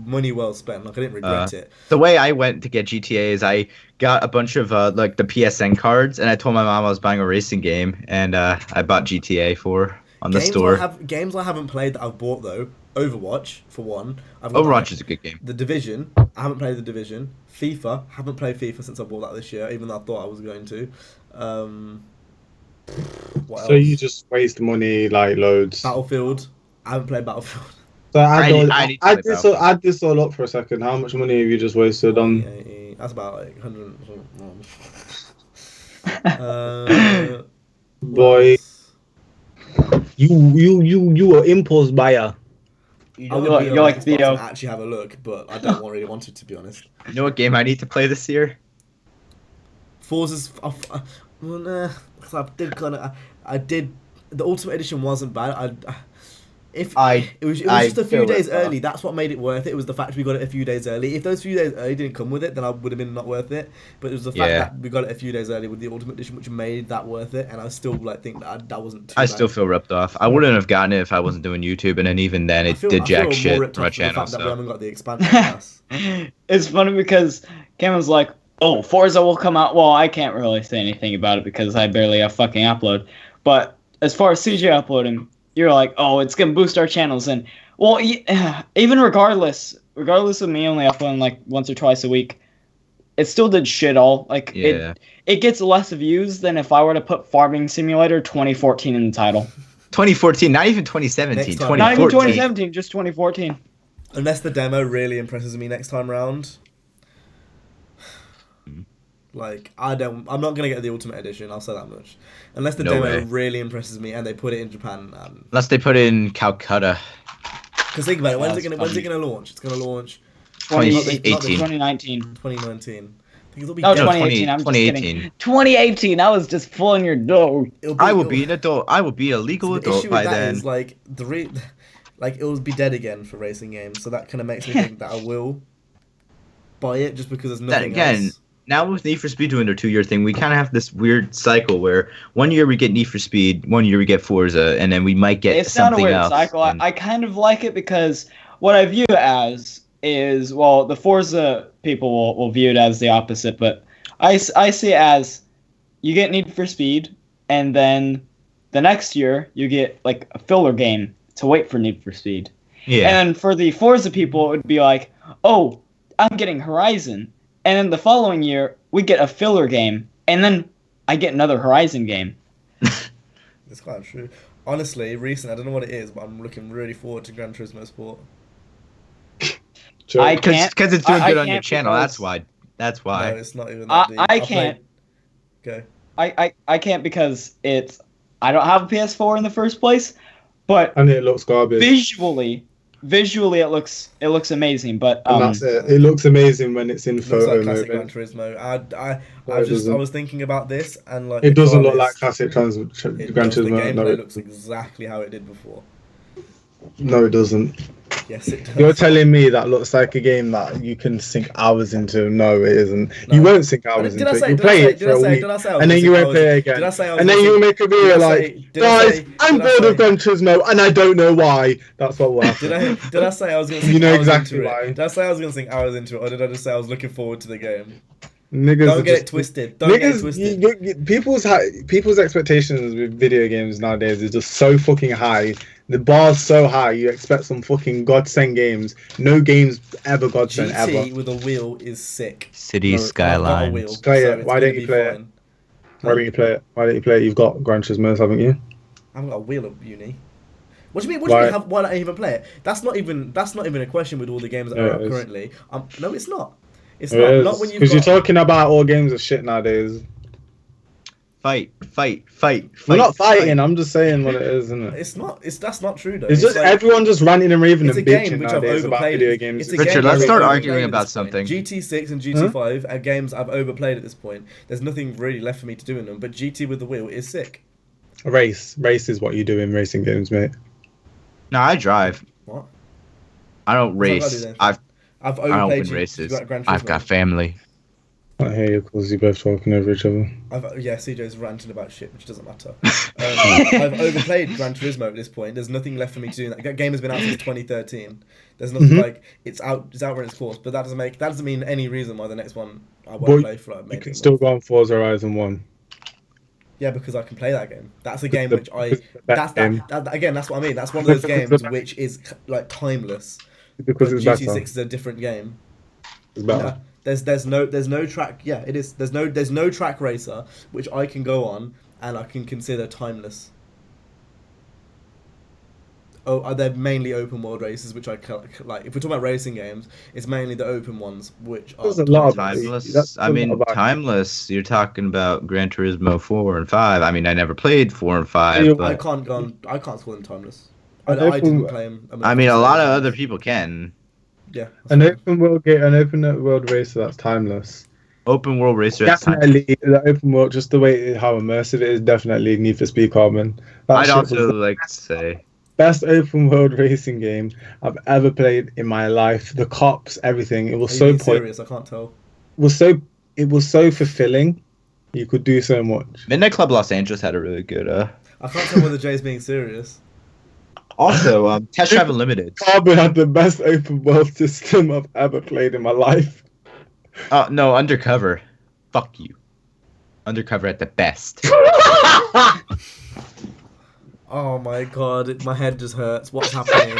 money well spent. Like, I didn't regret it. The way I went to get GTA is I got a bunch of like the PSN cards, and I told my mom I was buying a racing game, and I bought GTA 4 on the store. Games I haven't played that I've bought though. Overwatch, for one. Overwatch is a good game. The Division. I haven't played The Division. FIFA. Haven't played FIFA since I bought that this year, even though I thought I was going to. What else? So you just waste money like loads. Battlefield. I haven't played Battlefield. So add this all up for a second. How much money have you just wasted on? That's about like 100. Boy, you are impulse buyer. You're like Theo. Actually have a look, but I don't really want it, to be honest. You know what game I need to play this year? Forza's. Well, nah, because I did. The Ultimate Edition wasn't bad. It was just a few days early. That's what made it worth it. It was the fact we got it a few days early. If those few days early didn't come with it, then I would have been not worth it. But it was the fact that we got it a few days early with the Ultimate Edition, which made that worth it. And I still think that wasn't too bad. Still feel ripped off. I wouldn't have gotten it if I wasn't doing YouTube, and then even then it did jack shit for my channel. So. That we haven't got the expansion pass. It's funny because Cameron's like, "Oh, Forza will come out." Well, I can't really say anything about it because I barely have fucking upload. But as far as CJ uploading, you're like, "Oh, it's gonna boost our channels," and well, even regardless of me only uploading like once or twice a week, it still did shit all. Like it gets less views than if I were to put Farming Simulator 2014 in the title. 2014, not even 2017. 2014. Not even 2017, just 2014. Unless the demo really impresses me next time round. Like, I'm not gonna get the Ultimate Edition. I'll say that much. Unless the demo really impresses me and they put it in Japan. Unless they put it in Calcutta. Because think about it. When's it gonna launch? It's gonna launch 2019. 2019. No, 2018. I'm just kidding. 2018. I was just pulling your dough. I will be an adult. I will be a legal adult by then. Is, like it will be dead again for racing games. So that kind of makes me think that I will buy it just because there's nothing else. Now with Need for Speed doing their 2-year thing, we kind of have this weird cycle where 1 year we get Need for Speed, 1 year we get Forza, and then we might get something else. It's not a weird cycle. I kind of like it because what I view it as is, well, the Forza people will view it as the opposite, but I see it as you get Need for Speed, and then the next year you get like a filler game to wait for Need for Speed. Yeah. And then for the Forza people, it would be like, oh, I'm getting Horizon. And then the following year, we get a filler game, and then I get another Horizon game. That's quite true. Honestly, recently, I don't know what it is, but I'm looking really forward to Gran Turismo Sport. I can't. Because it's doing good on your channel, that's why. That's why. No, it's not even that deep. I can't. Go. I can't because I don't have a PS4 in the first place, but... And it looks garbage. Visually, it looks amazing, but and that's it. It looks amazing when it's in photo mode. Gran Turismo. I was thinking about this, and like it doesn't look like classic Gran Turismo. The gameplay looks exactly how it did before. No, it doesn't. Yes, it does. You're telling me that looks like a game that you can sink hours into? No, it isn't. No. You won't sink hours into it. You play it for a week, and then you won't play it again. And then you make a video like, guys, I'm bored of Gran Turismo, and I don't know why. That's what will happen. Did I say I was going to sink hours into it? Did I say I was going to sink hours into it, or did I just say I was looking forward to the game? Niggas don't get it twisted. Don't get it twisted. People's expectations with video games nowadays is just so fucking high. The bar's so high, you expect some fucking godsend games. No games ever godsend ever. GT with a wheel is sick. City Skylines. Play it. Why don't you play it? Why don't you play it? Why don't you play it? You've got Gran Turismo, haven't you? I haven't got a wheel of uni. What do you mean? What do you mean? Why don't I even play it? That's not even a question with all the games that are out currently. No, it's not. It's not. Not when you've because you're talking about all games of shit nowadays. Fight. We're not fighting. I'm just saying what it is, isn't it? It's not. That's not true though. It's just like, everyone just ranting and raving and bitching nowadays about video games. Richard, let's start arguing about something. GT6 and GT5 are games I've overplayed at this point. There's nothing really left for me to do in them. But GT with the wheel is sick. Race is what you do in racing games, mate. No, I drive. What? I don't race. I've overplayed I don't win races. I've got family. I hear you because you're both talking over each other. CJ's ranting about shit, which doesn't matter. I've overplayed Gran Turismo at this point. There's nothing left for me to do. That game has been out since 2013. There's nothing like it's out run its course. But that doesn't mean any reason why the next one I won't play for. You can still go on Forza Horizon 1. Yeah, because I can play that game. That's a game which that's what I mean. That's one of those games which is like timeless. Because it's GT6 better. is a different game. It's better. There's no track. Yeah, it is. There's no track racer which I can go on and I can consider timeless. Oh, they're mainly open world races, which I like. If we're talking about racing games, it's mainly the open ones, which are timeless. I mean, timeless. You're talking about Gran Turismo 4 and 5. I mean, I never played 4 and 5. But I can't call them timeless. I didn't play them. I mean, a lot of other people can. Yeah. An open world racer that's timeless. Open world racer. Definitely, the open world, just the way how immersive it is, definitely Need for Speed Carbon. I'd also like to say best open world racing game I've ever played in my life. The cops, everything. It was so serious. I can't tell. It was so fulfilling. You could do so much. Midnight Club Los Angeles had a really good. I can't tell whether Jay's being serious. Also, Test Drive Unlimited. Carbon had the best open world system I've ever played in my life. No, Undercover. Fuck you. Undercover at the best. Oh my god, my head just hurts. What's happening?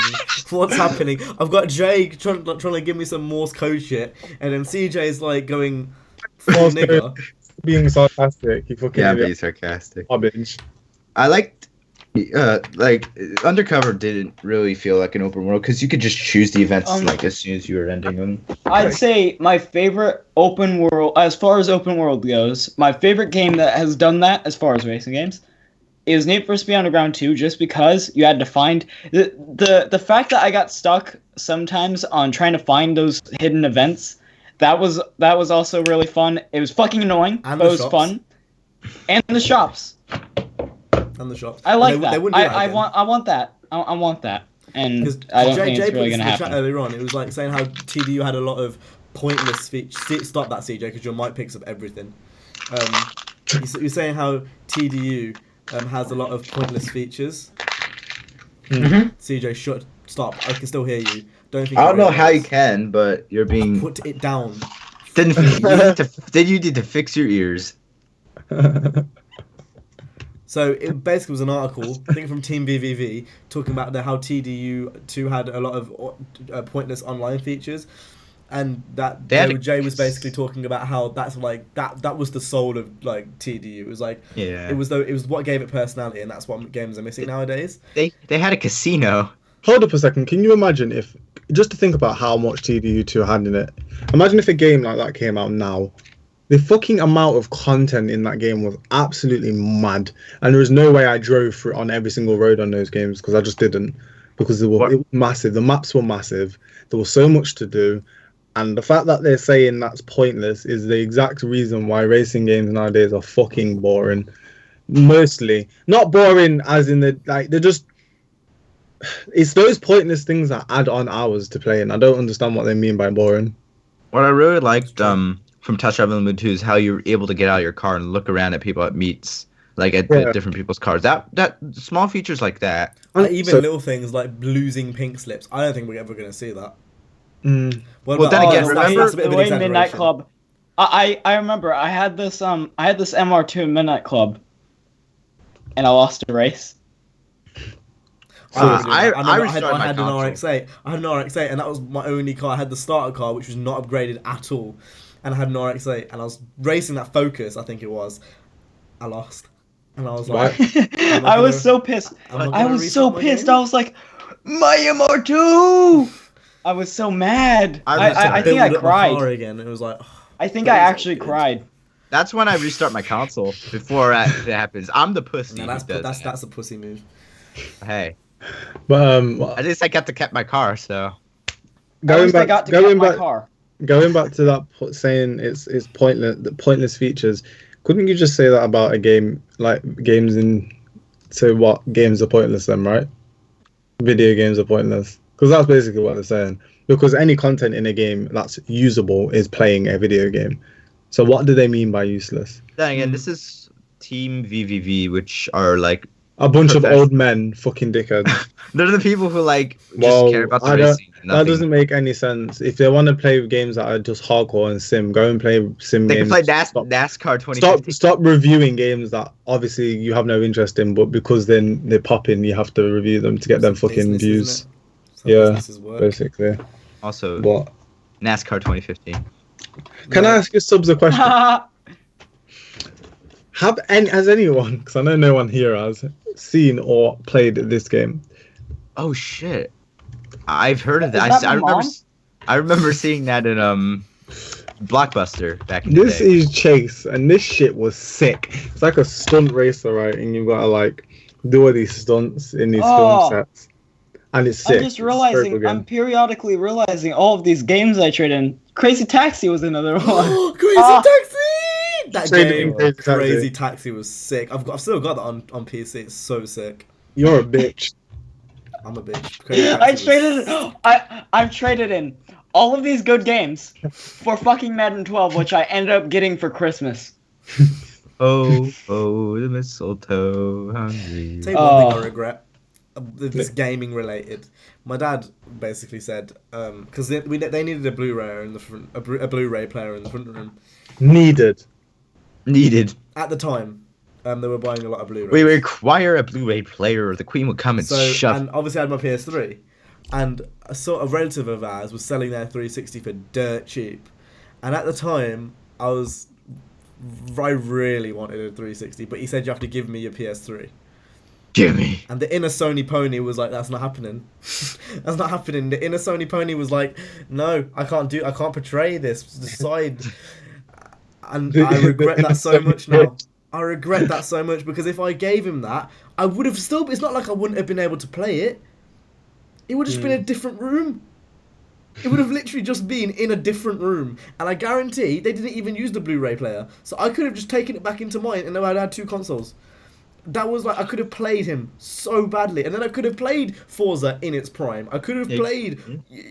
What's happening? I've got Jay trying to give me some Morse code shit, and then CJ's like going full nigger. Being sarcastic. Being sarcastic. Garbage. I liked Undercover didn't really feel like an open world because you could just choose the events as soon as you were ending them. I'd say my favorite open world, as far as open world goes, my favorite game that has done that as far as racing games is Need for Speed Underground 2, just because you had to find the fact that I got stuck sometimes on trying to find those hidden events. That was also really fun. It was fucking annoying, but it was fun. And the shops. And the shops. I like that. I want that. I want that. And I don't think it's really going to happen. Earlier on, it was like saying how TDU had a lot of pointless features. Stop that, CJ, because your mic picks up everything. You're saying how TDU has a lot of pointless features. Mm-hmm. CJ, stop. I can still hear you. I don't know how you can, but you're being... Put it down. Then you need to fix your ears. So it basically was an article, I think from Team VVV, talking about how TDU2 had a lot of pointless online features, and that Jay was basically talking about how that's like that was the soul of like TDU. It was like it was what gave it personality, and that's what games are missing nowadays. They had a casino. Hold up a second. Can you imagine if, just to think about how much TDU2 had in it, imagine if a game like that came out now. The fucking amount of content in that game was absolutely mad, and there was no way I drove through on every single road on those games because I just didn't, because it was massive. The maps were massive. There was so much to do, and the fact that they're saying that's pointless is the exact reason why racing games nowadays are fucking boring. Mostly not boring as in they're just it's those pointless things that add on hours to playing. I don't understand what they mean by boring. What I really liked from Touch Unlimited 2 is how you're able to get out of your car and look around at people at meets, like at different people's cars. That small features like that. Even little things like losing pink slips. I don't think we're ever going to see that. Well, then again, remember the way Midnight Club. I remember I had this MR2 in Midnight Club, and I lost a race. I had an RX-8. I had an RX-8, and that was my only car. I had the starter car, which was not upgraded at all, and I had an RX-8, and I was racing that Focus, I think it was. I lost, and I was like, I was so pissed. I was so pissed. I was like, my MR2. I was so mad. I think I cried again. It was like, I think I actually cried. That's when I restart my console before that happens. I'm the pussy. No, that's a pussy move. Hey. But at least I got to keep my car. So going back to that saying it's pointless. The pointless features. Couldn't you just say that about a game like games in? So what games are pointless then, right? Video games are pointless because that's basically what they're saying. Because any content in a game that's usable is playing a video game. So what do they mean by useless? Then again, this is Team VVV, which are like a bunch of old men, fucking dickheads. They're the people who like just care about the racing. That doesn't make any sense. If they want to play games that are just hardcore and sim, go and play sim games. They can play NASCAR 2050. Stop reviewing games that obviously you have no interest in, but because then they pop in, you have to review them to get them fucking views. Yeah, basically. Also, what? NASCAR 2015. Can I ask you subs a question? Has anyone, because I know no one here has, seen or played this game? Oh shit! I've heard of that. I remember seeing that in Blockbuster back in the day. This is Chase, and this shit was sick. It's like a stunt racer, right? And you've got to like do all these stunts in these film sets, and it's sick. I'm just realizing, I'm periodically realizing all of these games I trade in. Crazy Taxi was another one. Oh, Crazy Taxi! That game, Crazy Taxi was sick. I've still got that on PC. It's so sick. You're a bitch. I'm a bitch. I've traded in all of these good games for fucking Madden 12, which I ended up getting for Christmas. Oh, the mistletoe, hungry. Tell you one thing I regret. This gaming related. My dad basically said, because they needed a Blu-ray in the front, a Blu-ray player in the front room. Needed. At the time, they were buying a lot of Blu-rays. We require a Blu-ray player, or the Queen would come and shove. And obviously I had my PS3, and a sort of relative of ours was selling their 360 for dirt cheap, and at the time I really wanted a 360, but he said you have to give me your PS3. Jimmy. And the inner Sony pony was like, that's not happening. That's not happening. The inner Sony pony was like, no, I can't portray this side. And I regret that so much now. I regret that so much because if I gave him that, I would have still. It's not like I wouldn't have been able to play it. It would have just been a different room. It would have literally just been in a different room. And I guarantee they didn't even use the Blu-ray player. So I could have just taken it back into mine and now I'd had two consoles. That was like, I could have played him so badly. And then I could have played Forza in its prime. I could have played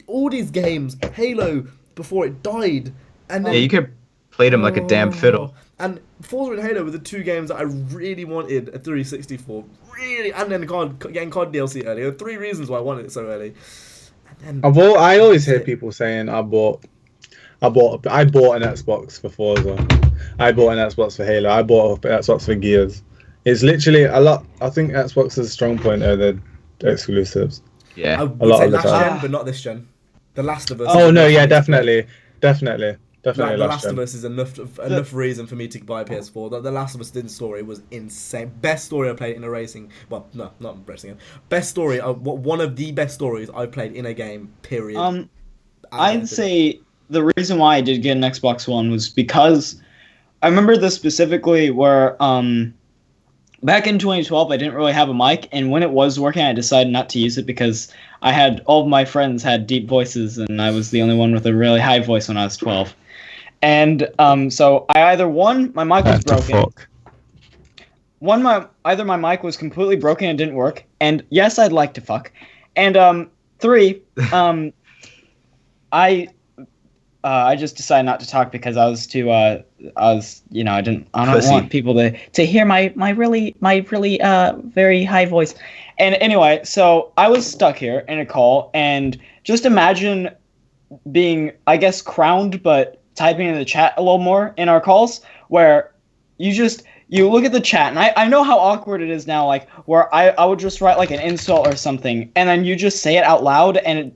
all these games, Halo, before it died. And then, you could have played him like a damn fiddle. And Forza and Halo were the two games that I really wanted a 360 for. Really. And then getting COD DLC early. There were three reasons why I wanted it so early. And then, I always hear people saying, I bought an Xbox for Forza. I bought an Xbox for Halo. I bought an Xbox for Gears. It's literally a lot. I think Xbox's strong point are the exclusives. Yeah, I would say last gen, but not this gen. The Last of Us. Oh no, yeah, definitely. Like, the Last of Us is enough reason for me to buy a PS4. The Last of Us story was insane. Best story I played in a racing. Well, no, not racing game. Best story. One of the best stories I've played in a game. Period. I'd say the reason why I did get an Xbox One was because I remember this specifically where back in 2012, I didn't really have a mic, and when it was working, I decided not to use it because all of my friends had deep voices, and I was the only one with a really high voice when I was 12. And so I either my mic was broken. Either my mic was completely broken and didn't work, and yes, I'd like to fuck. And 3, I just decided not to talk because I don't want people to hear my really very high voice. And anyway, so I was stuck here in a call, and just imagine being, I guess, crowned, but typing in the chat a little more in our calls, where you look at the chat, and I know how awkward it is now, like, where I would just write, like, an insult or something, and then you just say it out loud, and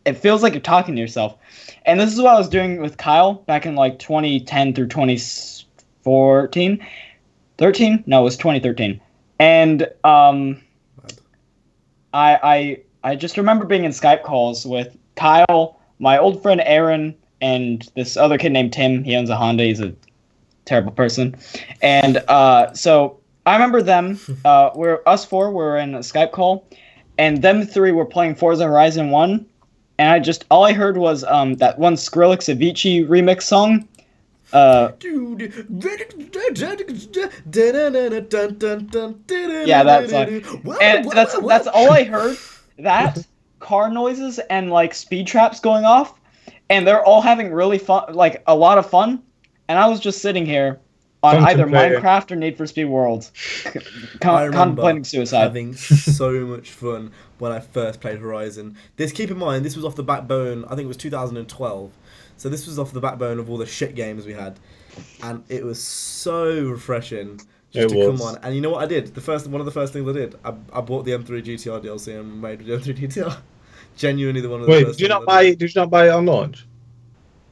it feels like you're talking to yourself. And this is what I was doing with Kyle back in, like, 2010 through 2014. 13? No, it was 2013. And I just remember being in Skype calls with Kyle, my old friend Aaron, and this other kid named Tim. He owns a Honda. He's a terrible person. And so I remember them. Us four were in a Skype call, and them 3 were playing Forza Horizon 1. And all I heard was that one Skrillex Avicii remix song. Yeah, that song. And that's all I heard. That, car noises, and like speed traps going off, and they're all having really fun, like a lot of fun. And I was just sitting here on either Minecraft or Need for Speed Worlds, contemplating suicide. Having so much fun when I first played Horizon. Keep in mind, this was off the backbone, I think it was 2012. So this was off the backbone of all the shit games we had. And it was so refreshing just to come on. And you know what I did? One of the first things I did, I bought the M3 GTR DLC and made the M3 GTR. Genuinely one of the first things. Did you not buy it on launch?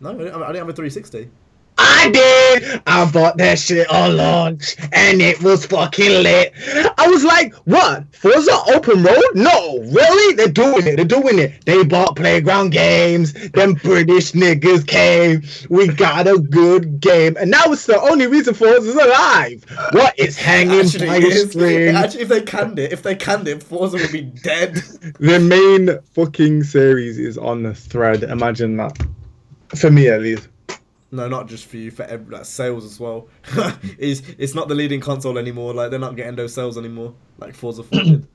No, I didn't have a 360. I did! I bought that shit on launch, and it was fucking lit. I was like, what? Forza open road? No, really? They're doing it. They bought Playground Games. Them British niggas came. We got a good game. And now it's the only reason Forza's alive. What? It's hanging by a string. Actually, if they canned it, Forza would be dead. The main fucking series is on the thread. Imagine that. For me, at least. No, not just for you, for sales as well. It's not the leading console anymore. Like, they're not getting those sales anymore, like Forza 4 did.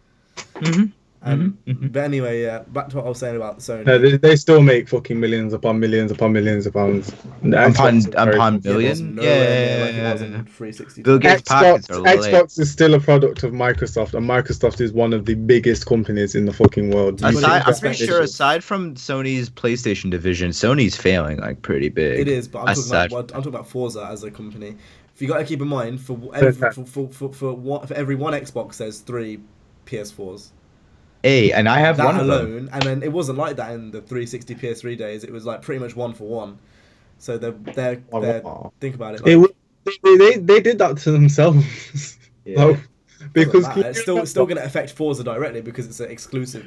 But anyway, yeah, back to what I was saying about Sony. No, they still make fucking millions upon millions upon millions of pounds. Upon billion? Yeah. Xbox is still a product of Microsoft, and Microsoft is one of the biggest companies in the fucking world. I'm pretty sure, aside from Sony's PlayStation division, Sony's failing like pretty big. It is, but I'm talking about Forza as a company. If you got to keep in mind, for every one Xbox, there's 3 PS4s. Hey, and I have that one alone, of them. And then it wasn't like that in the 360 PS3 days. It was like pretty much 1 for 1. So they're think about it. Like, they did that to themselves. Yeah. Because it's still going to affect Forza directly because it's an exclusive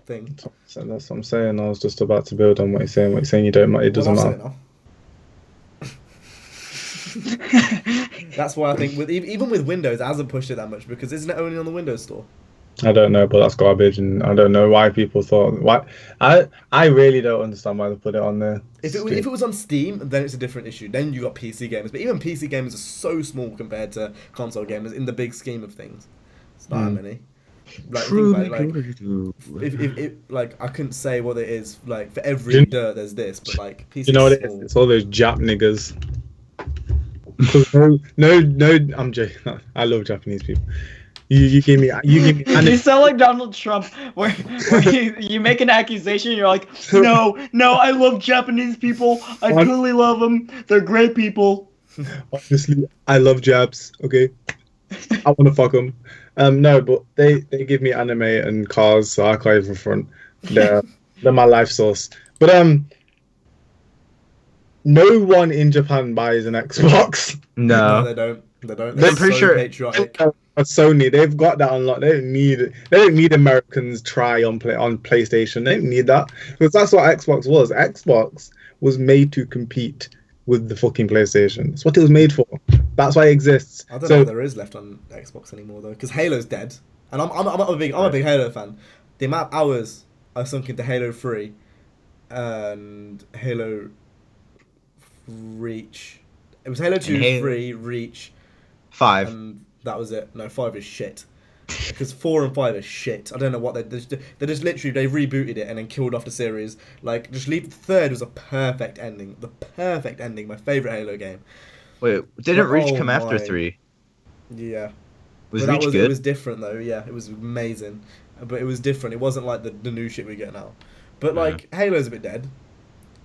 thing. So that's what I'm saying. I was just about to build on what you're saying. What you're saying, it doesn't matter. That's why I think even with Windows, it hasn't pushed it that much because isn't it only on the Windows Store? I don't know, but that's garbage, and I don't know why people thought. Why I really don't understand why they put it on there. If it was on Steam, then it's a different issue. Then you got PC gamers, but even PC gamers are so small compared to console gamers in the big scheme of things. It's not that many. Like, if I couldn't say what it is. Like for every dirt, there's this, but like PC. You know what it is? It's all those Jap niggas. No, I'm joking. I love Japanese people. You give me. You sound like Donald Trump, where you make an accusation, and you're like, no, I love Japanese people. I totally love them. They're great people. Honestly, I love Japs. Okay, I want to fuck them. No, but they give me anime and cars, so I can't even front. They're my life source. But no one in Japan buys an Xbox. No, they don't. I'm pretty sure. Patriotic. Sony, they've got that unlocked. They don't need Americans try on PlayStation. They don't need that because that's what Xbox was. Xbox was made to compete with the fucking PlayStation. That's what it was made for. That's why it exists. I don't know what there is left on Xbox anymore though, because Halo's dead, and I'm a big Halo fan. The amount of hours I sunk into Halo 3 and Halo Reach. It was Halo 2, 3, Reach, 5. And that was it. No, 5 is shit. Because 4 and 5 are shit. I don't know what they just literally they rebooted it and then killed off the series. Like just leave. The 3rd was a perfect ending. The perfect ending. My favorite Halo game. Wait, didn't Reach come after 3? Yeah. Was Reach good? It was different though. Yeah, it was amazing, but it was different. It wasn't like the new shit we get now. But like Halo's a bit dead.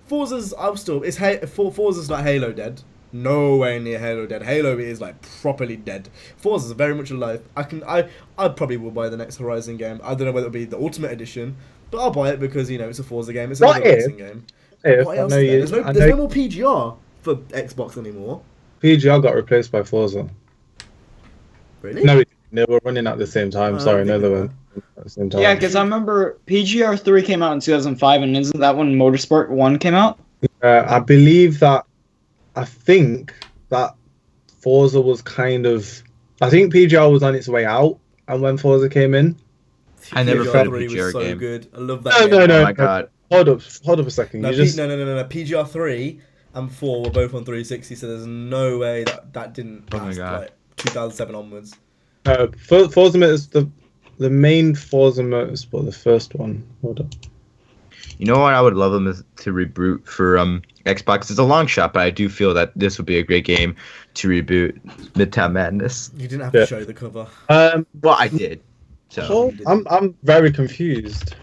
Forza's Forza's not Halo dead. Nowhere near Halo dead. Halo is like properly dead. Forza's very much alive. I probably will buy the next Horizon game. I don't know whether it'll be the Ultimate Edition, but I'll buy it because it's a Forza game. It's another racing game. What else is there? There's no more PGR for Xbox anymore. PGR got replaced by Forza. Really? No, they were running at the same time. Sorry, no, they were at the same time. Yeah, because I remember PGR 3 came out in 2005, and isn't that when Motorsport 1 came out? I believe that. I think that Forza was kind of. I think PGR was on its way out, and when Forza came in, I never played a PGR was so game. Good. I love that. No, oh my god! Hold up a second. No, no. PGR 3 and 4 were both on 360, so there's no way that didn't last like 2007 onwards. Forza Motorsport, the main Forza Motorsport, the first one. Hold up. You know what I would love them is to reboot for Xbox. It's a long shot, but I do feel that this would be a great game to reboot Midtown Madness. You didn't have to show the cover. Well, I did. So I'm very confused.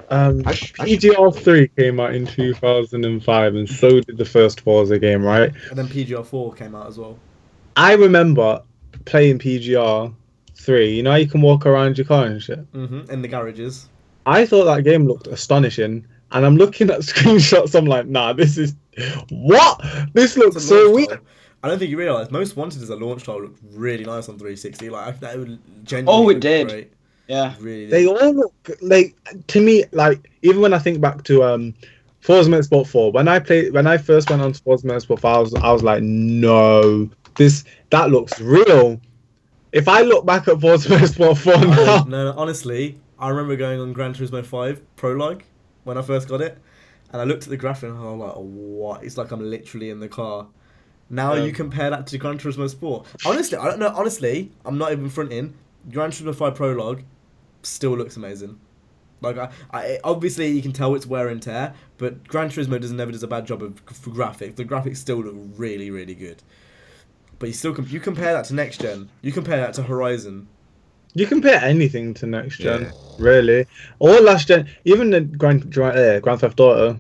PGR 3 came out in 2005, and so did the first Forza game, right? And then PGR 4 came out as well. I remember playing PGR 3. You know how you can walk around your car and shit? In the garages. I thought that game looked astonishing, and I'm looking at screenshots. I'm like, nah, this is what? This looks so weird. I don't think you realise most Wanted as a launch title looked really nice on 360. Like that would genuinely. It did. Great. Yeah, really. They all look like, to me, like, even when I think back to Forza Motorsport 4, when I first went on to Forza Motorsport 4, I was like, no, that looks real. If I look back at Forza Motorsport 4 now, no, honestly, I remember going on Gran Turismo 5 Prologue when I first got it, and I looked at the graphic and I was like, what? It's like I'm literally in the car. Now you compare that to Gran Turismo Sport. Honestly, I don't know. Honestly, I'm not even fronting. Gran Turismo 5 Prologue still looks amazing. Like I obviously you can tell it's wear and tear, but Gran Turismo never does a bad job of graphics. The graphics still look really, really good. But you compare that to next gen. You compare that to Horizon. You compare anything to next gen, really, or last gen. Even the Grand Theft Auto.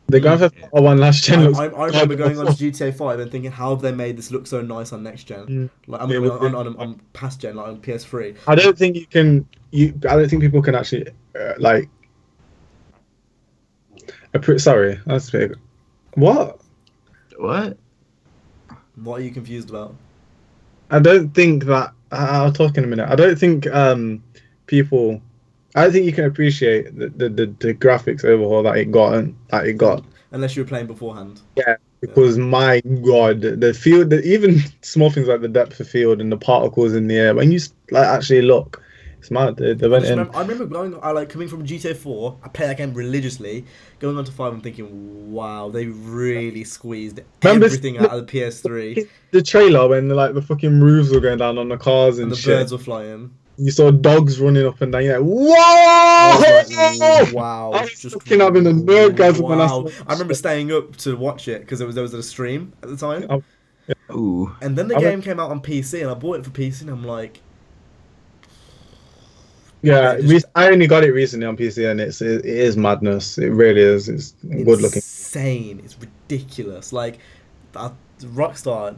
The Grand Theft Auto one last gen looks. I remember going on to GTA 5 and thinking, how have they made this look so nice on next gen? Like on past gen, like on PS3. I don't think you can. I don't think people can actually like. Sorry, that's big. What? What? What are you confused about? I don't think that. I'll talk in a minute. I don't think people. I don't think you can appreciate the graphics overhaul that it got. Unless you were playing beforehand. Yeah, because my god, the field, even small things like the depth of field and the particles in the air. When you like actually look, it's mad. They went in. I remember coming from GTA 4. I played that game religiously. Going on to 5 and thinking, wow, they really squeezed everything out of the PS3. The trailer when the fucking roofs were going down on the cars and the shit. Birds were flying. You saw dogs running up and down. You're like, whoa! Wow! I was just fucking having a nerdgasm when I saw. I remember staying up to watch it because there was a stream at the time. Ooh. And then the game came out on PC, and I bought it for PC, and I'm like, yeah, I only got it recently on PC, and it is madness. It really is. It's good looking. Insane! It's ridiculous. Like, Rockstar,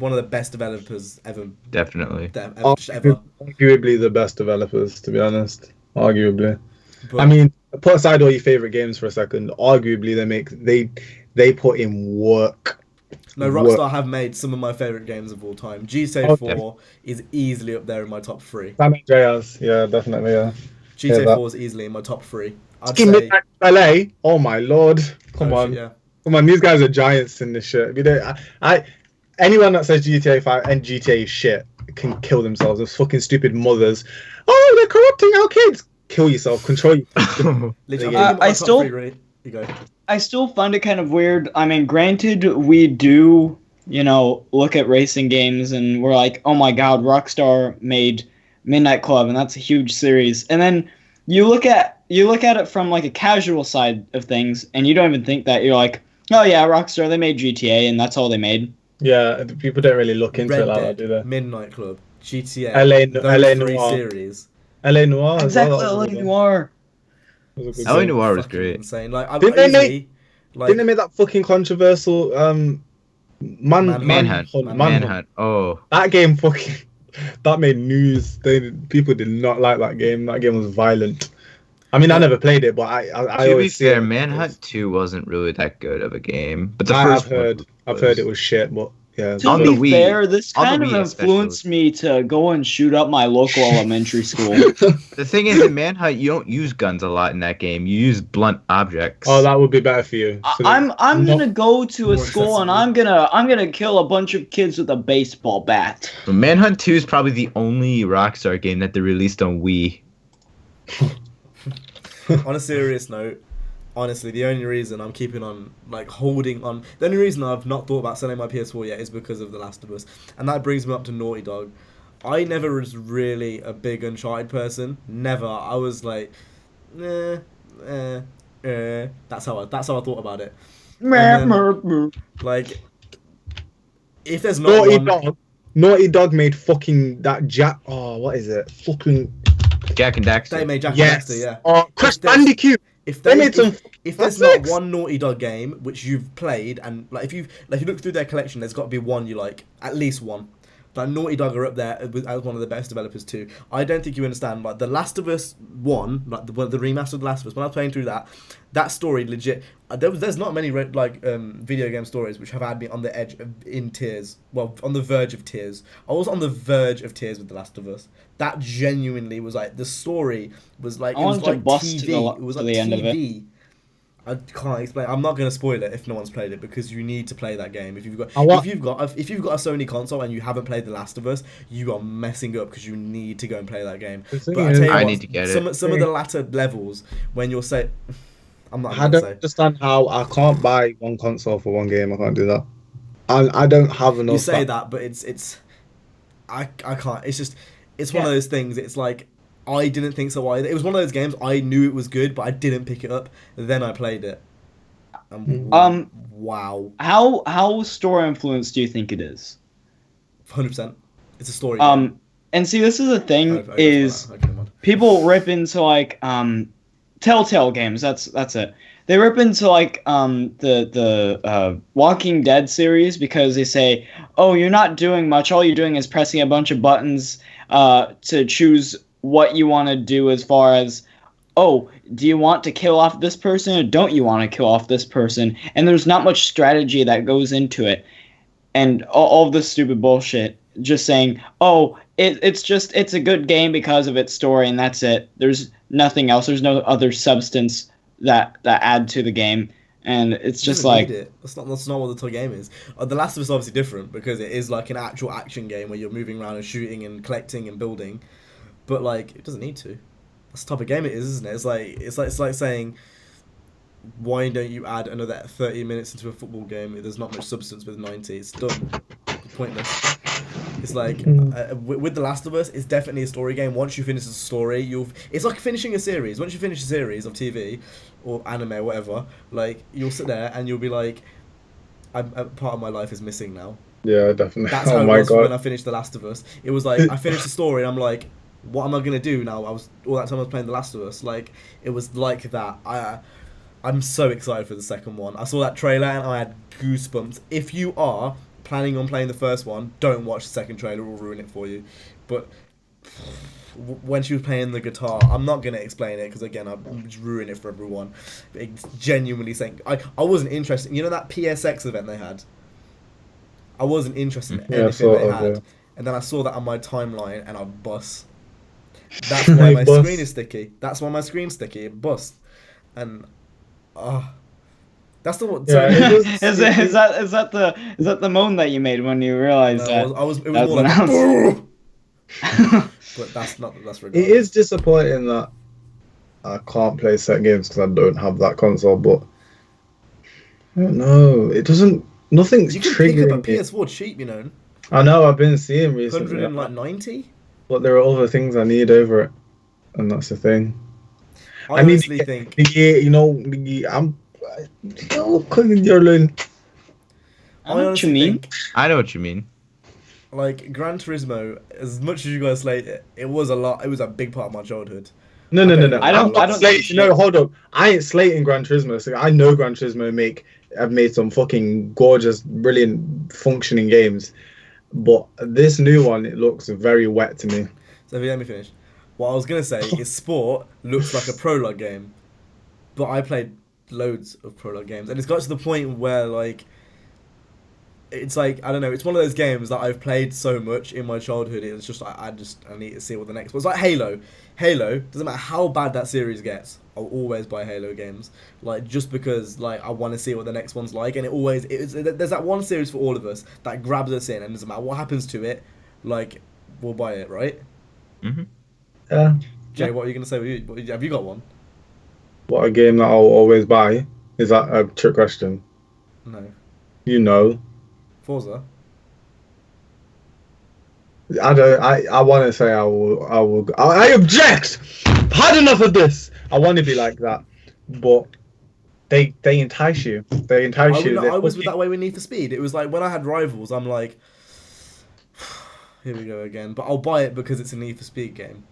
one of the best developers ever. Definitely. Arguably the best developers, to be honest. Arguably. But, I mean, put aside all your favorite games for a second. Arguably, they put in work. No, Rockstar have made some of my favorite games of all time. GTA 4 is easily up there in my top 3. San Andreas, yeah, definitely, yeah. GTA 4 is easily in my top 3. I'd say LA. Oh my lord! Come on. Yeah. Come on, these guys are giants in this shit. Anyone that says GTA 5 and GTA is shit can kill themselves. Those fucking stupid mothers. Oh, they're corrupting our kids. Kill yourself. Control I still find it kind of weird. I mean, granted, we do look at racing games and we're like, oh my god, Rockstar made Midnight Club, and that's a huge series. And then you look at it from like a casual side of things, and you don't even think that. You're like, oh yeah, Rockstar, they made GTA, and that's all they made. Yeah, people don't really look into it like that, do they? Midnight Club, GTA, LA Noire series. LA Noire. Exactly, LA Noire. LA Noire was great. Insane. Like, didn't they make that fucking controversial Manhunt? Oh, that game that made news. People did not like that game. That game was violent. I mean, I never played it, but I to be fair, Manhunt 2 wasn't really that good of a game. But I've heard it was shit, but yeah. To be fair, this kind of influenced me to go and shoot up my local elementary school. The thing is, in Manhunt, you don't use guns a lot in that game. You use blunt objects. Oh, that would be better for you. So I'm gonna go to a school and I'm gonna kill a bunch of kids with a baseball bat. Manhunt 2 is probably the only Rockstar game that they released on Wii. On a serious note, honestly, the only reason I'm keeping on, like, holding on... The only reason I've not thought about selling my PS4 yet is because of The Last of Us. And that brings me up to Naughty Dog. I never was really a big Uncharted person. Never. I was like, that's how I thought about it. Then, like, if there's not Naughty Dog made fucking that what is it? Fucking... Jak and Daxter. They made Jak and Daxter, yeah. Oh, Crash Bandicoot. If there's not one Naughty Dog game which you've played, and like if you look through their collection, there's got to be one you like, at least one. Like, Naughty Dog are up there as one of the best developers too. I don't think you understand. Like, The Last of Us 1, like the remaster of The Last of Us. When I was playing through that story legit. There's not many video game stories which have had me on the edge in tears. Well, on the verge of tears. I was on the verge of tears with The Last of Us. That genuinely was like, the story was like, it was like TV. It was like TV. End of it. I can't explain. I'm not going to spoil it if no one's played it, because you need to play that game. If you've got a Sony console and you haven't played The Last of Us, you are messing up, because you need to go and play that game. But I need to get it. Some of the latter levels, when you'll say, I don't understand how I can't buy one console for one game. I can't do that. I don't have enough. You say that, but I can't. It's just, it's one of those things. It's like, I didn't think so either. It was one of those games, I knew it was good, but I didn't pick it up. Then I played it. Wow. How story influenced do you think it is? 100%. It's a story game. And see, this is the thing, people rip into, like, Telltale games, that's it. They rip into, like, the Walking Dead series, because they say, oh, you're not doing much, all you're doing is pressing a bunch of buttons to choose what you want to do, as far as, oh, do you want to kill off this person or don't you want to kill off this person? And there's not much strategy that goes into it. And all of this stupid bullshit, just saying, oh, it's a good game because of its story, and that's it. There's nothing else. There's no other substance that add to the game. And it's just like... That's not what the game is. The Last of Us is obviously different, because it is like an actual action game where you're moving around and shooting and collecting and building. But, like, it doesn't need to. That's the type of game it is, isn't it? It's like saying, why don't you add another 30 minutes into a football game? There's not much substance with 90. It's done. Pointless. It's like, with The Last of Us, it's definitely a story game. Once you finish the story, it's like finishing a series. Once you finish a series of TV or anime or whatever, like, you'll sit there and you'll be like, a part of my life is missing now. Yeah, definitely. That's how it was when I finished The Last of Us. It was like, I finished the story and I'm like, what am I gonna do now? All that time I was playing The Last of Us. Like, it was like that. I'm so excited for the second one. I saw that trailer and I had goosebumps. If you are planning on playing the first one, don't watch the second trailer, it will ruin it for you. But when she was playing the guitar, I'm not gonna explain it, because again, I'm just ruining it for everyone. It's genuinely saying, I wasn't interested. You know that PSX event they had? I wasn't interested in anything they had. Yeah. And then I saw that on my timeline and I bust. That's why my screen is sticky. That's why my screen's sticky. It busts. And that's the one. Yeah, is that the moan that you made when you realized that? It was more like, but that's regardless. It is disappointing that I can't play set games because I don't have that console, but I don't know. It doesn't nothing's You can pick up a triggering me. PS4 cheap, you know. I know I've been seeing recently, 190. but there are other things I need over it, and that's the thing. I need honestly think. I'm. Cooking your learn. I know what you mean. I know what you mean. Like Gran Turismo, as much as you guys slate it, it was a lot. It was a big part of my childhood. No. I don't slate. No, hold up. I ain't slating Gran Turismo. So I know Gran Turismo have made some fucking gorgeous, brilliant, functioning games, but this new one, it looks very wet to me. So if you let me finish, what I was gonna say is Sport looks like a prologue game, but I played loads of prologue games, and it's got to the point where like. It's like, I don't know, it's one of those games that I've played so much in my childhood, it's just, I need to see what the next one. It's like Halo. Halo, doesn't matter how bad that series gets, I'll always buy Halo games. Like, just because, like, I want to see what the next one's like, and there's that one series for all of us that grabs us in, and doesn't matter what happens to it, like, we'll buy it, right? Mm-hmm. Yeah. Jay, what are you going to say? Have you got one? What, a game that I'll always buy? Is that a trick question? No. You know. Forza? I want to say I object! I've had enough of this! I want to be like that. But they entice you. They entice you. I was that way with Need for Speed. It was like, when I had Rivals, I'm like, here we go again. But I'll buy it because it's a Need for Speed game.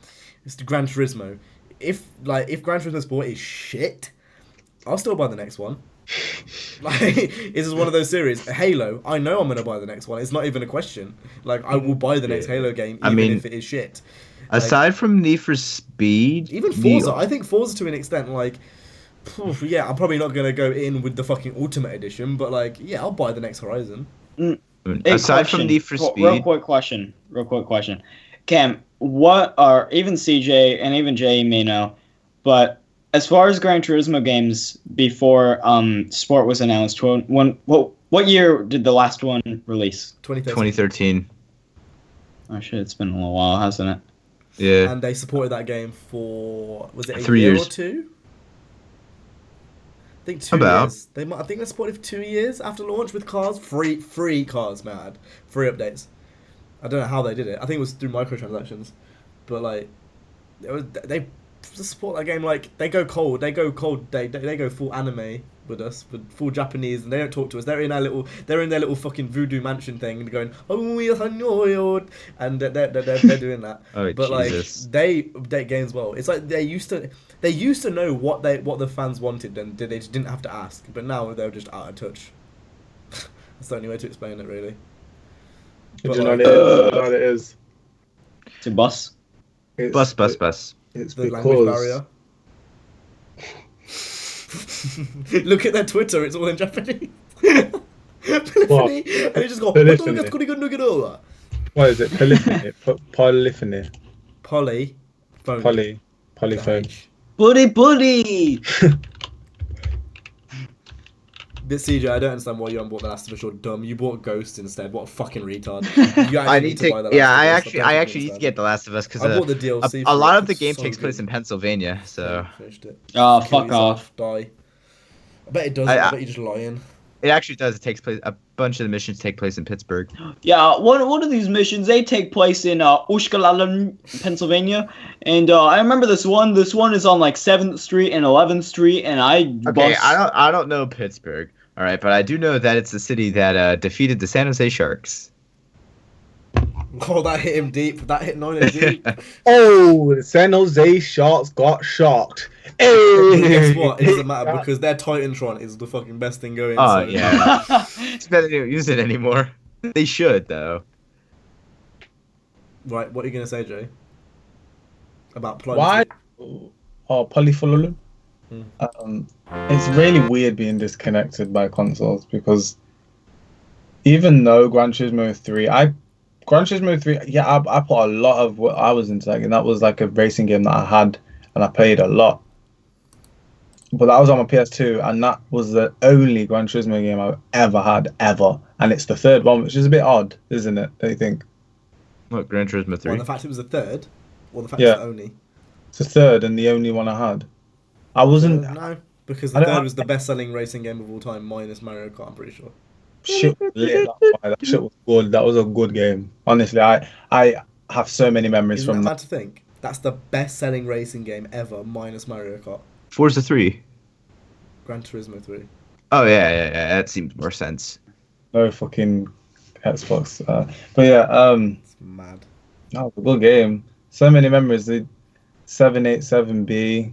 It's the Gran Turismo. If Gran Turismo Sport is shit, I'll still buy the next one. Like, this is one of those series. Halo, I know I'm gonna buy the next one. It's not even a question. Like, I will buy the next Halo game, even if it is shit. Aside from Need for Speed, even Forza, I think Forza to an extent, like, yeah, I'm probably not gonna go in with the fucking Ultimate Edition, but like, yeah, I'll buy the next Horizon. Aside from Need for Speed, real quick question. Cam, what are, even CJ and even Jay may know, but as far as Gran Turismo games before Sport was announced, what year did the last one release? 2013. Oh shit, it's been a little while, hasn't it? Yeah. And they supported that game for, was it 3 year years or two? I think 2 years. I think they supported for 2 years after launch with cars, free cars, mad, free updates. I don't know how they did it. I think it was through microtransactions, but like, they support that game. Like, they go cold. They go full anime with us, with full Japanese, and they don't talk to us. They're in their little fucking voodoo mansion thing, and going, oh yes, I know, and they're doing that. Oh, but Jesus. like, they update games well. It's like they used to know what the fans wanted, and they just didn't have to ask. But now they're just out of touch. That's the only way to explain it, really. Do you know what it is? To bus. Bus. It's The language barrier. Look at their Twitter, it's all in Japanese. Polyphony. And you just go, Polyphony. What is it? Polyphony. Polyphony. Polyphone. Buddy. But CJ, I don't understand why you haven't bought The Last of Us. You're dumb. You bought Ghost instead. What a fucking retard. You I need to buy The Last of Us. I actually need to get The Last of Us because I bought the DLC. a lot of the game takes place in Pennsylvania. So finished it. Oh, Kill fuck yourself, off. Die. I bet it does. I bet you're just lying. it actually does. It takes place. A bunch of the missions take place in Pittsburgh. Yeah, one of these missions, they take place in Ushkalalan, Pennsylvania, and I remember this one. This one is on like 7th Street and 11th Street, and I don't know Pittsburgh. All right, but I do know that it's the city that defeated the San Jose Sharks. Oh, that hit him deep. That hit Nino deep. Oh, the San Jose Sharks got shocked. Hey! Guess what? It doesn't matter because their Titantron is the fucking best thing going. Oh, so. yeah. It's better they don't use it anymore. They should, though. Right, what are you going to say, Jay? About Polyphony? Why? Oh, Polyphony. It's really weird being disconnected by consoles because even though Gran Turismo 3, I put a lot of what I was into, and that was like a racing game that I had and I played a lot. But that was on my PS2, and that was the only Gran Turismo game I've ever had, ever. And it's the third one, which is a bit odd, isn't it? Don't you think? What, Gran Turismo 3? Well, the fact it was the third, or the fact it's the only? It's the third and the only one I had. I wasn't... No, because the third was the best-selling racing game of all time, minus Mario Kart, I'm pretty sure. shit was lit. That shit was good. That was a good game. Honestly, I have so many memories Isn't from that that. mad to think? That's the best-selling racing game ever, minus Mario Kart. Forza 3. Gran Turismo 3. Oh yeah. That seems more sense. No fucking Xbox. But yeah, It's mad. that was a good game. So many memories. The 787B.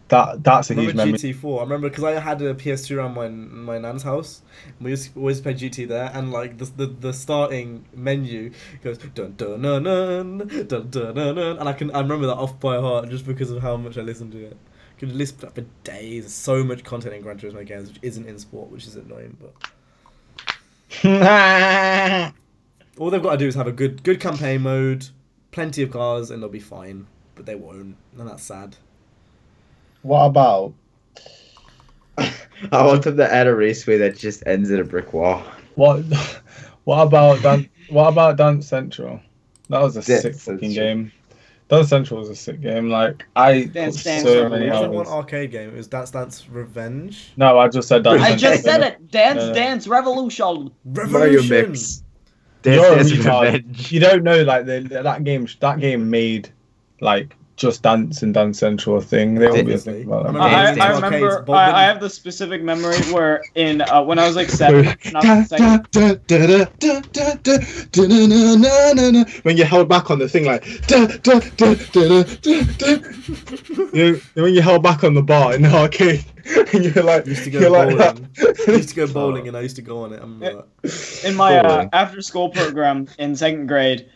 That's a I huge remember memory. GT4. I remember because I had a PS2 around my nan's house. And we used to always play GT there, and like the starting menu goes dun dun dun dun dun dun dun, dun and I remember that off by heart just because of how much I listened to it. Could listen to that for days. There's so much content in Gran Turismo games which isn't in sport, which is annoying. But all they've got to do is have a good campaign mode, plenty of cars, and they'll be fine. But they won't, and that's sad. What about I want them to add a raceway that just ends at a brick wall. what about Dance Central? That was a Dance sick fucking Central. game. Dance Central was a sick game. Like I Dance put Dance so Revolution. many It wasn't one hours. arcade game. It was Dance Dance Revenge. No, I just said Dance I Central. just said it. Dance No. Dance Revolution. Mario Revolution. Mix. You're Dance a Dance retard. Revenge. You don't know like that game made like Just Dance and Dance Central a thing. They won't be a Obviously. thing about I that. remember I Dance Dance remember. arcades, but I have the specific memory where in when I was like 7, and I was like, when you held back on the thing like you know, when you held back on the bar in the arcade and you're like I used to go you're like bowling. that. I used to go bowling and I used to go on it. I remember that. in my Bowling. after school program in 2nd grade,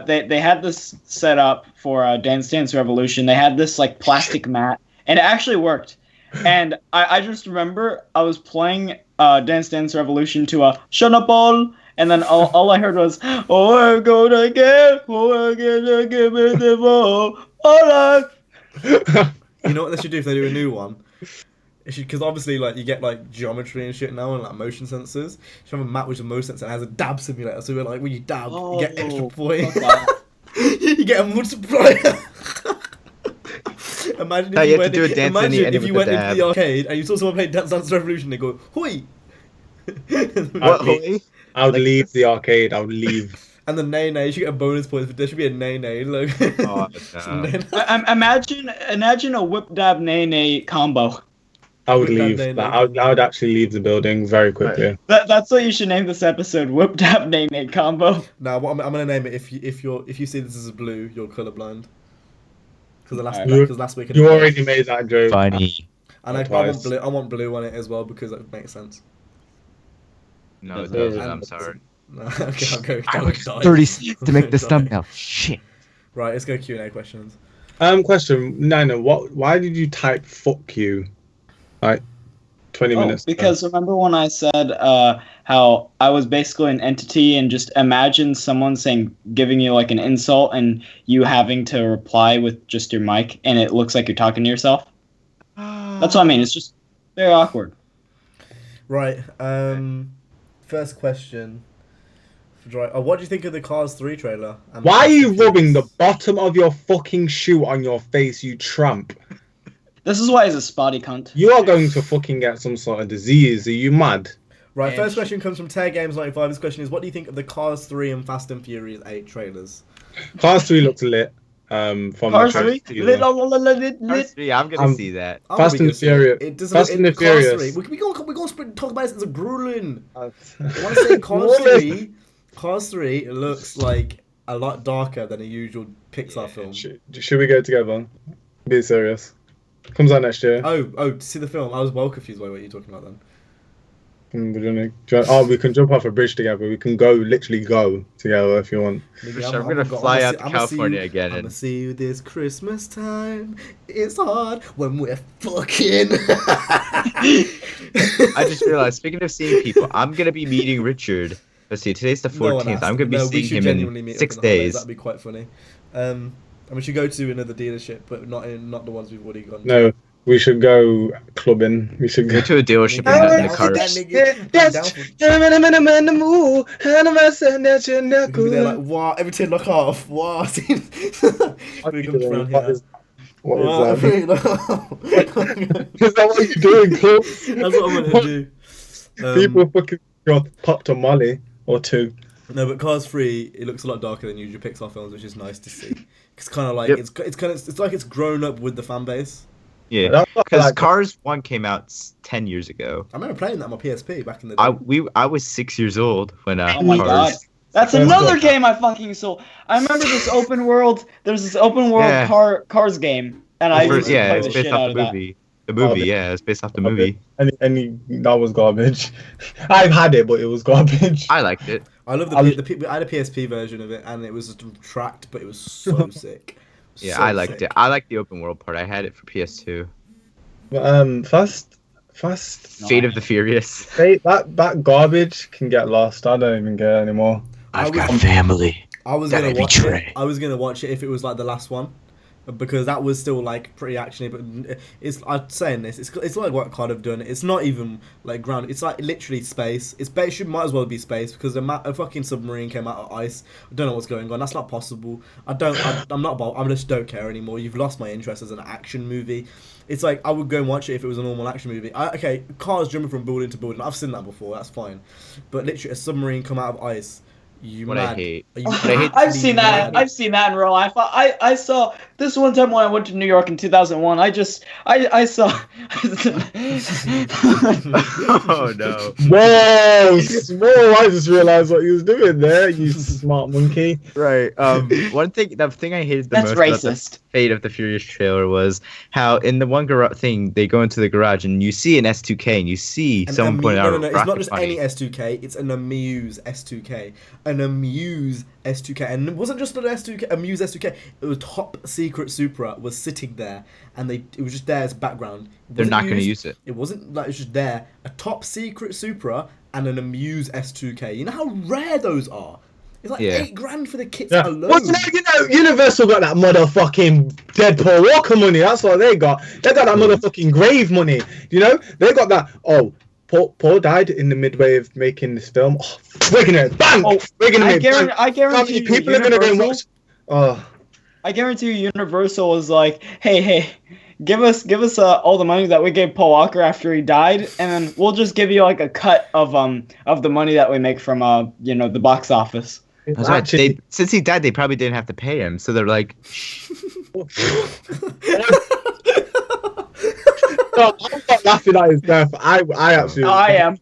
they had this set up for Dance Dance Revolution. They had this like plastic mat, and it actually worked. And I just remember I was playing Dance Dance Revolution to a shut up all, and then all I heard was, oh, I'm gonna give me the ball, all right. You know what they should do if they do a new one? Because obviously, like, you get like geometry and shit now and like motion sensors. You should have a map with a motion sensor that has a dab simulator. So we're like, when you dab, you get extra points. You get a multiplier. Imagine No, if you you have to do a dance and imagine end if with you the went into dab. the arcade and you saw someone play Dance Dance Revolution, they go, hoi! What? Holy? I would leave the arcade. I would leave. And the nay nay, you should get a bonus point. There should be a nay nay logo. Oh, no. Imagine a whip dab nay nay combo. I would With that leave. day, Like, no. I would actually leave the building very quickly. That's what you should name this episode: whip dab nay nay combo. Now, what I'm gonna name it if you see this as blue, you're colorblind. Because Alright. last week You already made that joke. Funny. and I Twice. want blue. I want blue on it as well because that makes sense. No, it Yeah. doesn't. I'm sorry. Okay, I'll go. I I'll was die. 30 seconds to make this Die. thumbnail. Shit. Right, let's go Q&A questions. Question, Nana. Why did you type "fuck you"? Like 20 minutes. ago? Because remember when I said how I was basically an entity, and just imagine someone giving you like an insult and you having to reply with just your mic, and it looks like you're talking to yourself. That's what I mean. It's just very awkward. Right. First question. What do you think of the Cars 3 trailer? Why are you rubbing the bottom of your fucking shoe on your face, you tramp? This is why he's a spotty cunt. You are going to fucking get some sort of disease. Are you mad? Right, And- first question comes from Tear Games 95. His question is, what do you think of the Cars 3 and Fast and Furious 8 trailers? Cars 3 looks lit. From Cars the 3? teaser. Lit. Yeah, I'm gonna Um, see that. Oh, Fast we and can see it. Furious. It doesn't Fast look and in the Cars Furious. 3. We're going to talk about it as a grueling. I want to say Cars 3 it looks like a lot darker than a usual Pixar film. Should we go together? Be serious. Comes out next year. Oh, to see the film. I was well confused by what you're talking about then. We can jump off a bridge together. We can literally go together if you want. Nigga, Sure, I'm gonna fly out to California again I'm and- gonna see you this Christmas time. It's hard when we're fucking. I just realized, speaking of seeing people, I'm gonna be meeting Richard. Let's see, today's the 14th. I'm gonna be we seeing should him genuinely in meet up 6 in the holidays. days. That'd be quite funny. And we should go to another dealership, but not the ones we've already gone to. No, we should go clubbing. We should Go go. to a dealership Nigga, and I'm in the down car. for that, nigga. I'm down for- We could be there like, wow, every 10 knock off. Wow. What We are you come doing? around What here. is What Wow, is that? That's Is that what you're doing, Cliff? what I'm gonna do. People fucking You're popped a molly or two. No, but Cars 3, it looks a lot darker than usual Pixar films, which is nice to see. It's kind of like it's like it's grown up with the fan base. Yeah, because Cars 1 came out 10 years ago. I remember playing that on my PSP back in the day. I was 6 years old when oh my God. That's another game I fucking sold. I remember this open world. There's this open world Cars game, and I used to play the shit out of that. The movie, it's based off the movie. And that was garbage. I've had it, but it was garbage. I liked it. I love I had a PSP version of it, and it was tracked, but it was so sick. Yeah, I liked it. I liked the open world part. I had it for PS2. Fast. Fate of the Furious. That garbage can get lost. I don't even care anymore. I've got family. I was gonna watch it. I was gonna watch it if it was like the last one, because that was still like pretty actiony. But I'm saying this. It's like what COD have done. It's not even like ground. It's like literally space. It might as well be space because a fucking submarine came out of ice. I don't know what's going on. That's not possible. I just don't care anymore. You've lost my interest as an action movie. It's like I would go and watch it if it was a normal action movie. Okay, cars jumping from building to building. I've seen that before. That's fine. But literally a submarine come out of ice. I hate. I've seen that. I've seen that in real life. I saw this one time when I went to New York in 2001. I saw. Oh no! Whoa! I just realized what you was doing there. You smart monkey. Right. The thing I hated the most about the Fate of the Furious trailer was how in the one thing they go into the garage and you see an S2K and you see someone pointing out. No, it's not just any S2K. It's an Amuse S2K. An Amuse S2K, and it wasn't just an S2K, Amuse S2K. It was top secret Supra was sitting there, and it was just there as background. They're not going to use it. It wasn't like it's just there. A top secret Supra and an Amuse S2K. You know how rare those are. It's like $8,000 for the kits alone. Well, Universal got that motherfucking Deadpool Walker money. That's what they got. They got that motherfucking grave money. You know, they got that. Oh. Paul died in the midway of making this film. Oh, we're gonna bang. We're gonna make. I guarantee you, people are gonna go and watch. Oh. I guarantee you, Universal was like, hey, give us all the money that we gave Paul Walker after he died, and then we'll just give you like a cut of the money that we make from the box office. That's right. Since he died, they probably didn't have to pay him, so they're like. No, I'm not laughing at his death. I actually. I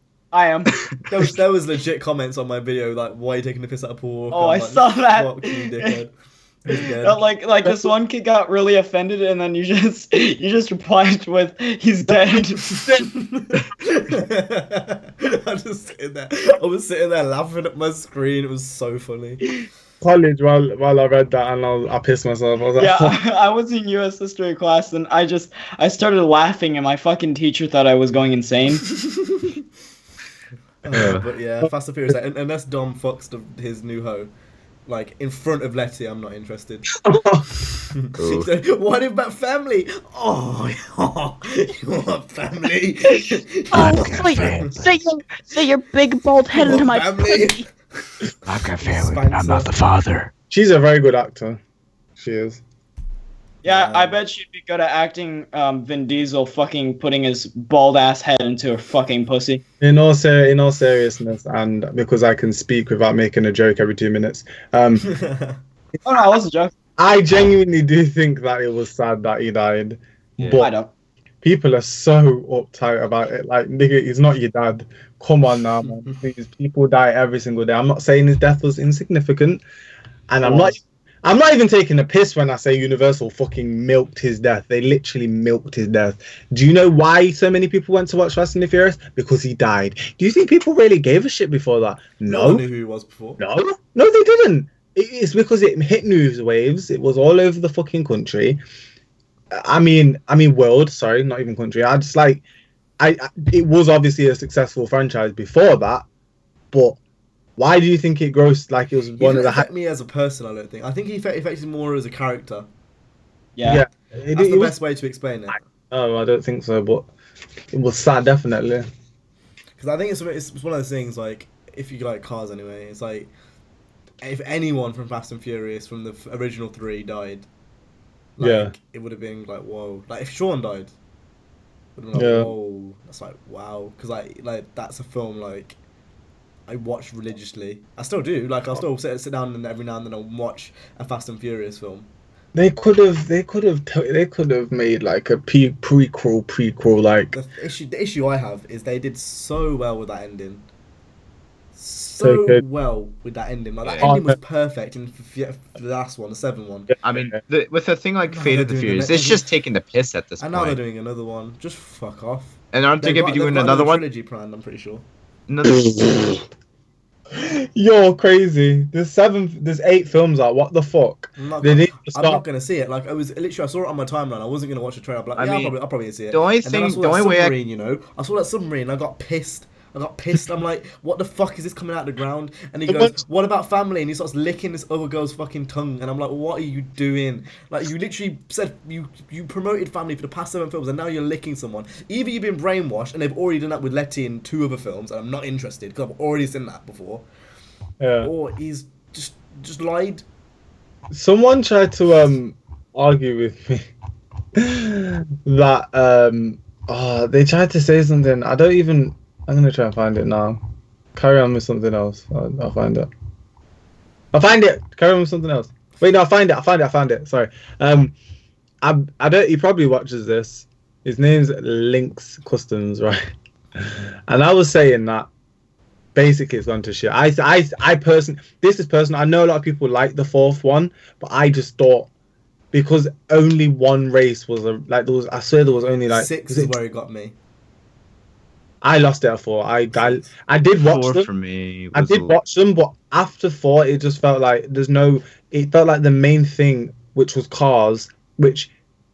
am. There was legit comments on my video like, "Why are you taking the piss out of Paul Walker?" Oh, I saw that. Fuck you, dickhead. Like this one kid got really offended, and then you just replied with, "He's dead." I was sitting there laughing at my screen. It was so funny. College while I read that and I pissed myself. I was like, I was in U.S. history class and I started laughing and my fucking teacher thought I was going insane. But yeah, Fast and Furious. Unless Dom fucks his new hoe, like in front of Letty, I'm not interested. What about family? Oh, you want family? Say your big bald head into my pussy. I've got family. I'm not the father. She's a very good actor. She is. Yeah, I bet she'd be good at acting Vin Diesel fucking putting his bald ass head into her fucking pussy. In all seriousness, and because I can speak without making a joke every 2 minutes. Oh no, it was a joke. I genuinely do think that it was sad that he died. Yeah. But I don't. People are so uptight about it. Like, nigga, he's not your dad. Come on now, man. Please, people die every single day. I'm not saying his death was insignificant, and I'm not even taking a piss when I say Universal fucking milked his death. They literally milked his death. Do you know why so many people went to watch Fast and the Furious? Because he died. Do you think people really gave a shit before that? No. I knew who he was before. No, they didn't. It's because it hit news waves. It was all over the fucking country. I mean, world. Sorry, not even country. It was obviously a successful franchise before that, but why do you think it grossed like it was one of the? Affect me as a person, I don't think. I think he affected more as a character. Yeah. That's the best way to explain it. Oh, I don't think so, but it was sad, definitely. Because I think it's one of those things. Like, if you like cars anyway, it's like if anyone from Fast and Furious from the original 3 died. It would have been like, whoa. Like, if Sean died, it would have been like, whoa. That's like, wow. Because, like, that's a film, like, I watch religiously. I still do. Like I'll still sit down and every now and then I'll watch a Fast and Furious film. They could have made like a prequel like. The issue I have is they did so well with that ending. So well with that ending. Like that ending was perfect in the last one, the 7th one. I mean, with a thing like Fate of the Furious, it's just taking the piss at this point. And now they're doing another one. Just fuck off. And aren't they going to be doing another one? Trilogy planned, I'm pretty sure. You're crazy. There's 8 films out. What the fuck? I'm not gonna see it. Like I was literally, I saw it on my timeline. I wasn't gonna watch the trailer. But like, I'll probably see it. The only way you know, I saw that submarine. I got pissed. I'm like, what the fuck is this coming out of the ground? And he goes, what about family? And he starts licking this other girl's fucking tongue. And I'm like, what are you doing? Like, you literally said you promoted family for the past 7 films, and now you're licking someone. Either you've been brainwashed, and they've already done that with Letty in 2 other films, and I'm not interested because I've already seen that before. Yeah. Or he's just lied. Someone tried to argue with me that they tried to say something. I'm gonna try and find it now. Carry on with something else. I'll find it. Carry on with something else. Wait, no, I found it. Sorry. He probably watches this. His name's Lynx Customs, right? And I was saying that basically it's gone to shit. I personally, this is personal. I know a lot of people like the 4th one, but I just thought because only one race was I swear there was only like 6 is where it got me. I lost it at 4. I did watch 4 them. For me. I did watch them, but after 4, it just felt like it felt like the main thing, which was cars, which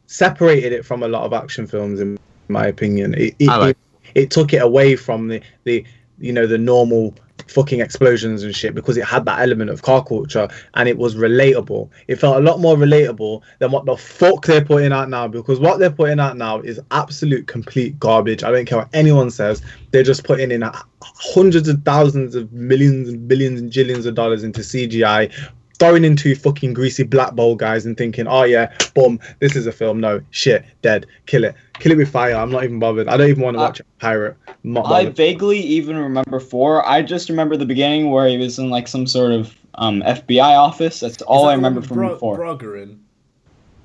separated it from a lot of action films, in my opinion. It took it away from the normal fucking explosions and shit, because it had that element of car culture and it was relatable. It felt a lot more relatable than what the fuck they're putting out now, because what they're putting out now is absolute complete garbage. I don't care what anyone says. They're just putting in hundreds of thousands of millions and billions and jillions of dollars into CGI, throwing in 2 fucking greasy black bowl guys and thinking, oh yeah, boom, this is a film. No, shit, dead. Kill it with fire. I'm not even bothered. I don't even want to watch it. Pirate. I vaguely even remember 4. I just remember the beginning where he was in like some sort of FBI office. That's all I remember from 4. Brogger in?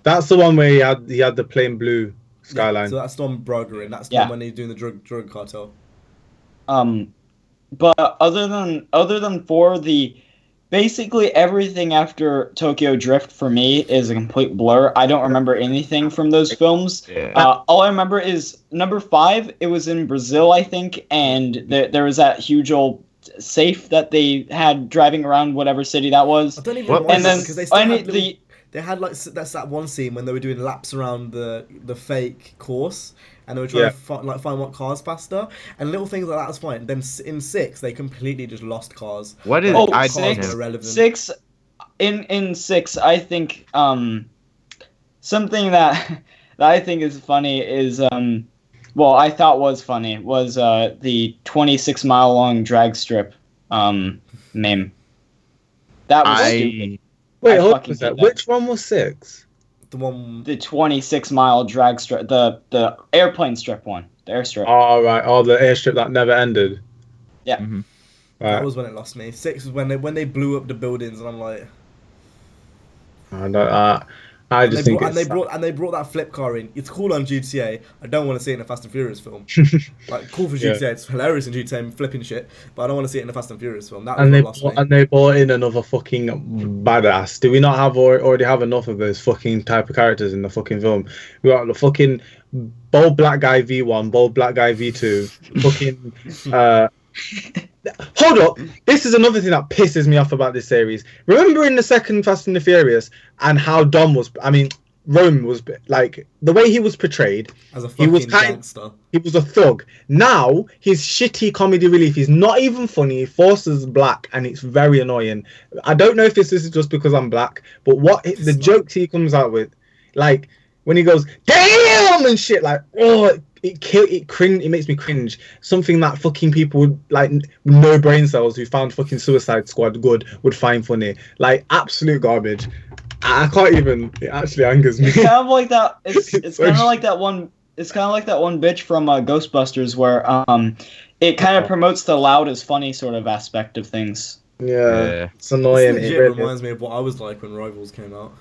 That's the one where he had the plain blue skyline. Yeah, so that's Don Brogger in. That's the one when he's doing the drug cartel. But other than 4, basically everything after Tokyo Drift for me is a complete blur. I don't remember anything from those films. Yeah. All I remember is number 5. It was in Brazil, I think, and there was that huge old safe that they had driving around whatever city that was. I don't even know because they had like that's that one scene when they were doing laps around the fake course. And they were trying to find what cars faster, and little things like that was fine. Then in 6, they completely just lost cars. What is? I think 6 in 6. I think something that I think is funny is I thought was funny was the 26-mile long drag strip meme. That was stupid. Wait, hold on a second. Which one was 6? The 26-mile drag strip, the airplane strip one, the airstrip. Oh right, the airstrip that never ended. Yeah, right. That was when it lost me. 6 was when they blew up the buildings, and I'm like, they brought that flip car in. It's cool on GTA. I don't want to see it in a Fast and Furious film. Like cool for GTA. It's hilarious in GTA, flipping shit. But I don't want to see it in a Fast and Furious film. They brought in another fucking badass. Do we not already have enough of those fucking type of characters in the fucking film? We got the fucking bold black guy V1, bold black guy V2, fucking. Hold up! This is another thing that pisses me off about this series. Remember in the second Fast and the Furious and how Rome was like the way he was portrayed as a fucking gangster. He was a thug. Now his shitty comedy relief is not even funny. He forces black, and it's very annoying. I don't know if this is just because I'm black, but the jokes he comes out with, like when he goes "damn" and shit, like it makes me cringe. Something that fucking people would like, no brain cells who found fucking Suicide Squad good would find funny. Like absolute garbage. I can't even. It actually angers me. It's kind of like that. It's kind of like that one. It's kind of like that one bitch from Ghostbusters where it kind of promotes the loud is funny sort of aspect of things. Yeah. It's annoying. It really reminds me of what I was like when Rivals came out.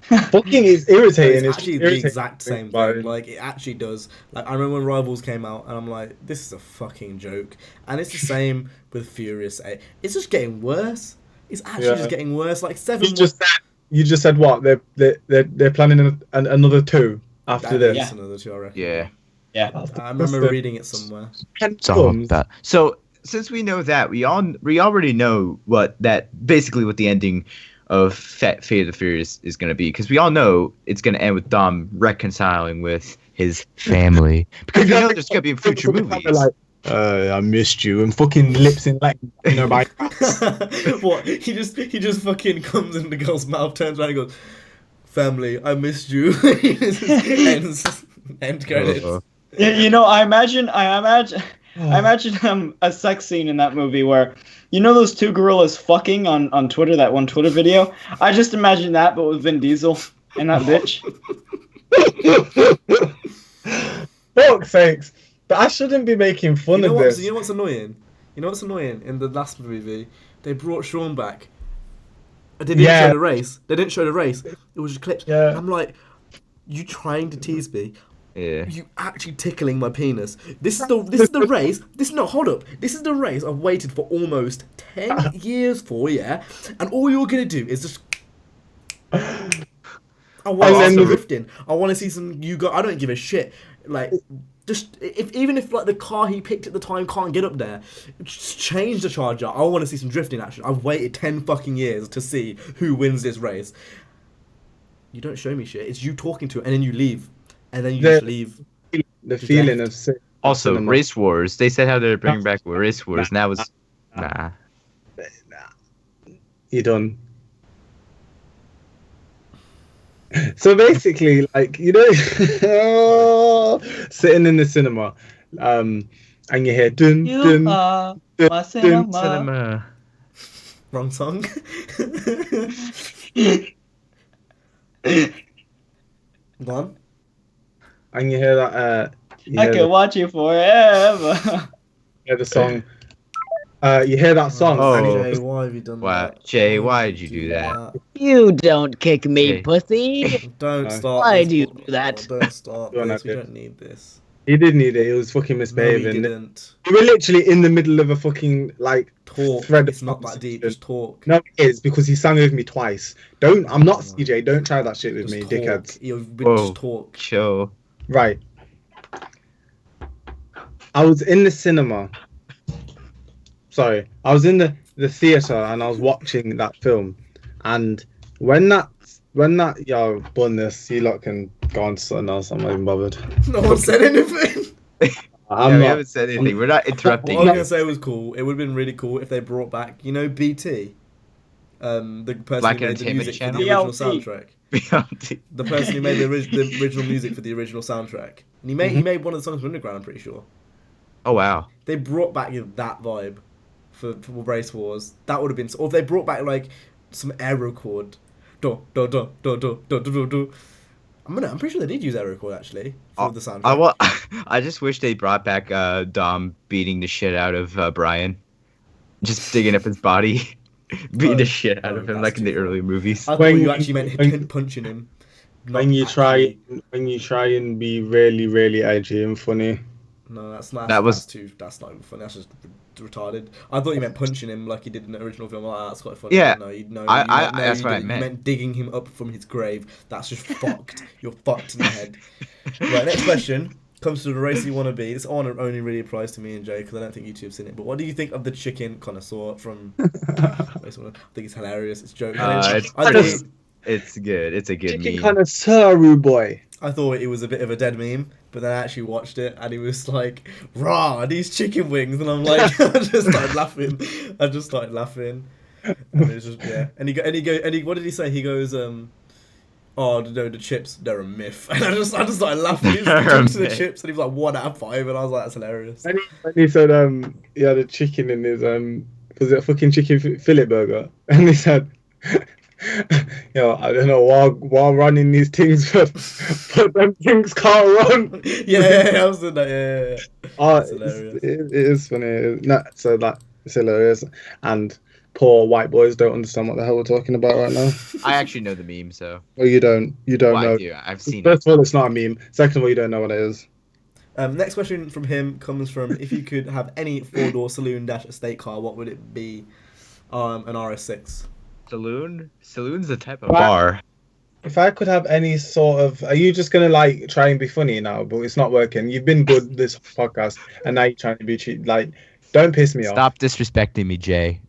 Fucking is irritating. It's actually the exact same thing. Like, it actually does. Like, I remember when Rivals came out, and I'm like, this is a fucking joke. And it's the same with Furious 8. It's just getting worse. It's actually just getting worse. Like, 7. You just said what? They're planning another 2 after this. Yeah, another 2, I reckon. Yeah. I remember reading it somewhere. So since we know that, we already know basically what the ending of Fate of the Furious is going to be, because we all know it's going to end with Dom reconciling with his family, because we know there's going to be in future movies. Like, I missed you, and fucking lips in Latin. What? He just fucking comes in the girl's mouth, turns around and goes, "Family, I missed you." End credits. Yeah, I imagine a sex scene in that movie where, those 2 gorillas fucking on Twitter, that one Twitter video? I just imagine that, but with Vin Diesel and that bitch. Fuck's sakes. But I shouldn't be making fun of this. You know what's annoying? In the last movie, they brought Sean back. They didn't show the race. It was just clips. Yeah. I'm like, you trying to tease me? Yeah. You actually tickling my penis. This is the race. Hold up. This is the race I've waited for almost 10 years for, yeah? And all you're going to do is just... I want to see some drifting. I want to see some... I don't give a shit. Like, just... Even if like the car he picked at the time can't get up there, just change the Charger. I want to see some drifting action. I've waited 10 fucking years to see who wins this race. You don't show me shit. It's you talking to it, and then you leave. And then you just leave. The feeling of also Race Wars. They said how they're bringing back Race Wars, and that was nah. You done. So basically, like sitting in the cinema, and you hear dun dun dun, dun cinema. Wrong song. Go on. And you hear that. I can watch you forever. Yeah, the song. You hear that song. Jay, why have you done that? Jay, why did you do that? You don't kick me, pussy. Don't start. Why do you do that? Don't start this. We don't need this. He did need it. He was fucking misbehaving. No, he didn't. We were literally in the middle of a fucking talk. Thread. It's not that deep. Just talk. No, it is, because he sang with me twice. I'm not CJ. Don't try that shit with me, dickheads. Just talk. Chill. Right. I was in the cinema. Sorry, I was in the theater and I was watching that film, and when that bun this, you lot can go on to something else. I'm not even bothered. No one said anything. We haven't said anything. We're not interrupting. What I was gonna say was cool. It would have been really cool if they brought back, BT, the person who made the music for the original soundtrack. The person who made the original music for the original soundtrack, and he made one of the songs for Underground, I'm pretty sure. Oh wow! They brought back that vibe for Race Wars. That would have been. Or if they brought back like some aero chord, do do do do do do do do. I'm pretty sure they did use aero chord actually for the soundtrack. I just wish they brought back Dom beating the shit out of Brian, just digging up his body, beating the shit out of him like in the early movies. I thought you actually meant punching him. When you try and be really, really edgy and funny. No, that's not. That's not even funny. That's just retarded. I thought you meant punching him like he did in the original film. Like, that's quite funny. Yeah. That's what I meant. You meant digging him up from his grave. That's just fucked. You're fucked in the head. Right. Next question comes to the race you want to be. This honor only really applies to me and Jay because I don't think you two have seen it. But what do you think of the chicken connoisseur from? I think it's hilarious. It's joking. It's good. It's a good chicken meme. Connoisseur boy. I thought it was a bit of a dead meme, but then I actually watched it and he was like, "Rah, these chicken wings," and I'm like, I just started laughing. And it was just And he what did he say? He goes, "Oh no, the chips, they're a myth." And I just started laughing. He was to the chips and he was like 1 out of 5, and I was like, that's hilarious. And he said he had a chicken in his was it a fucking chicken fillet burger? And he said Yo, I don't know why running these things, but them things can't run. Yeah, I was doing that. Yeah. It's hilarious. It is funny. So that it's hilarious, and poor white boys don't understand what the hell we're talking about right now. I actually know the meme, so. Well, you don't Well, know. I do. I've seen it. First of all, it's not a meme. Second of all, you don't know what it is. Next question from him comes from: if you could have any four-door saloon dash estate car, what would it be? An RS6. Saloon? Saloon's a type of bar. If I could have any sort of, are you just gonna like try and be funny now? But it's not working. You've been good this podcast, and now you're trying to be cheap. Like, don't piss me off. Stop disrespecting me, Jay.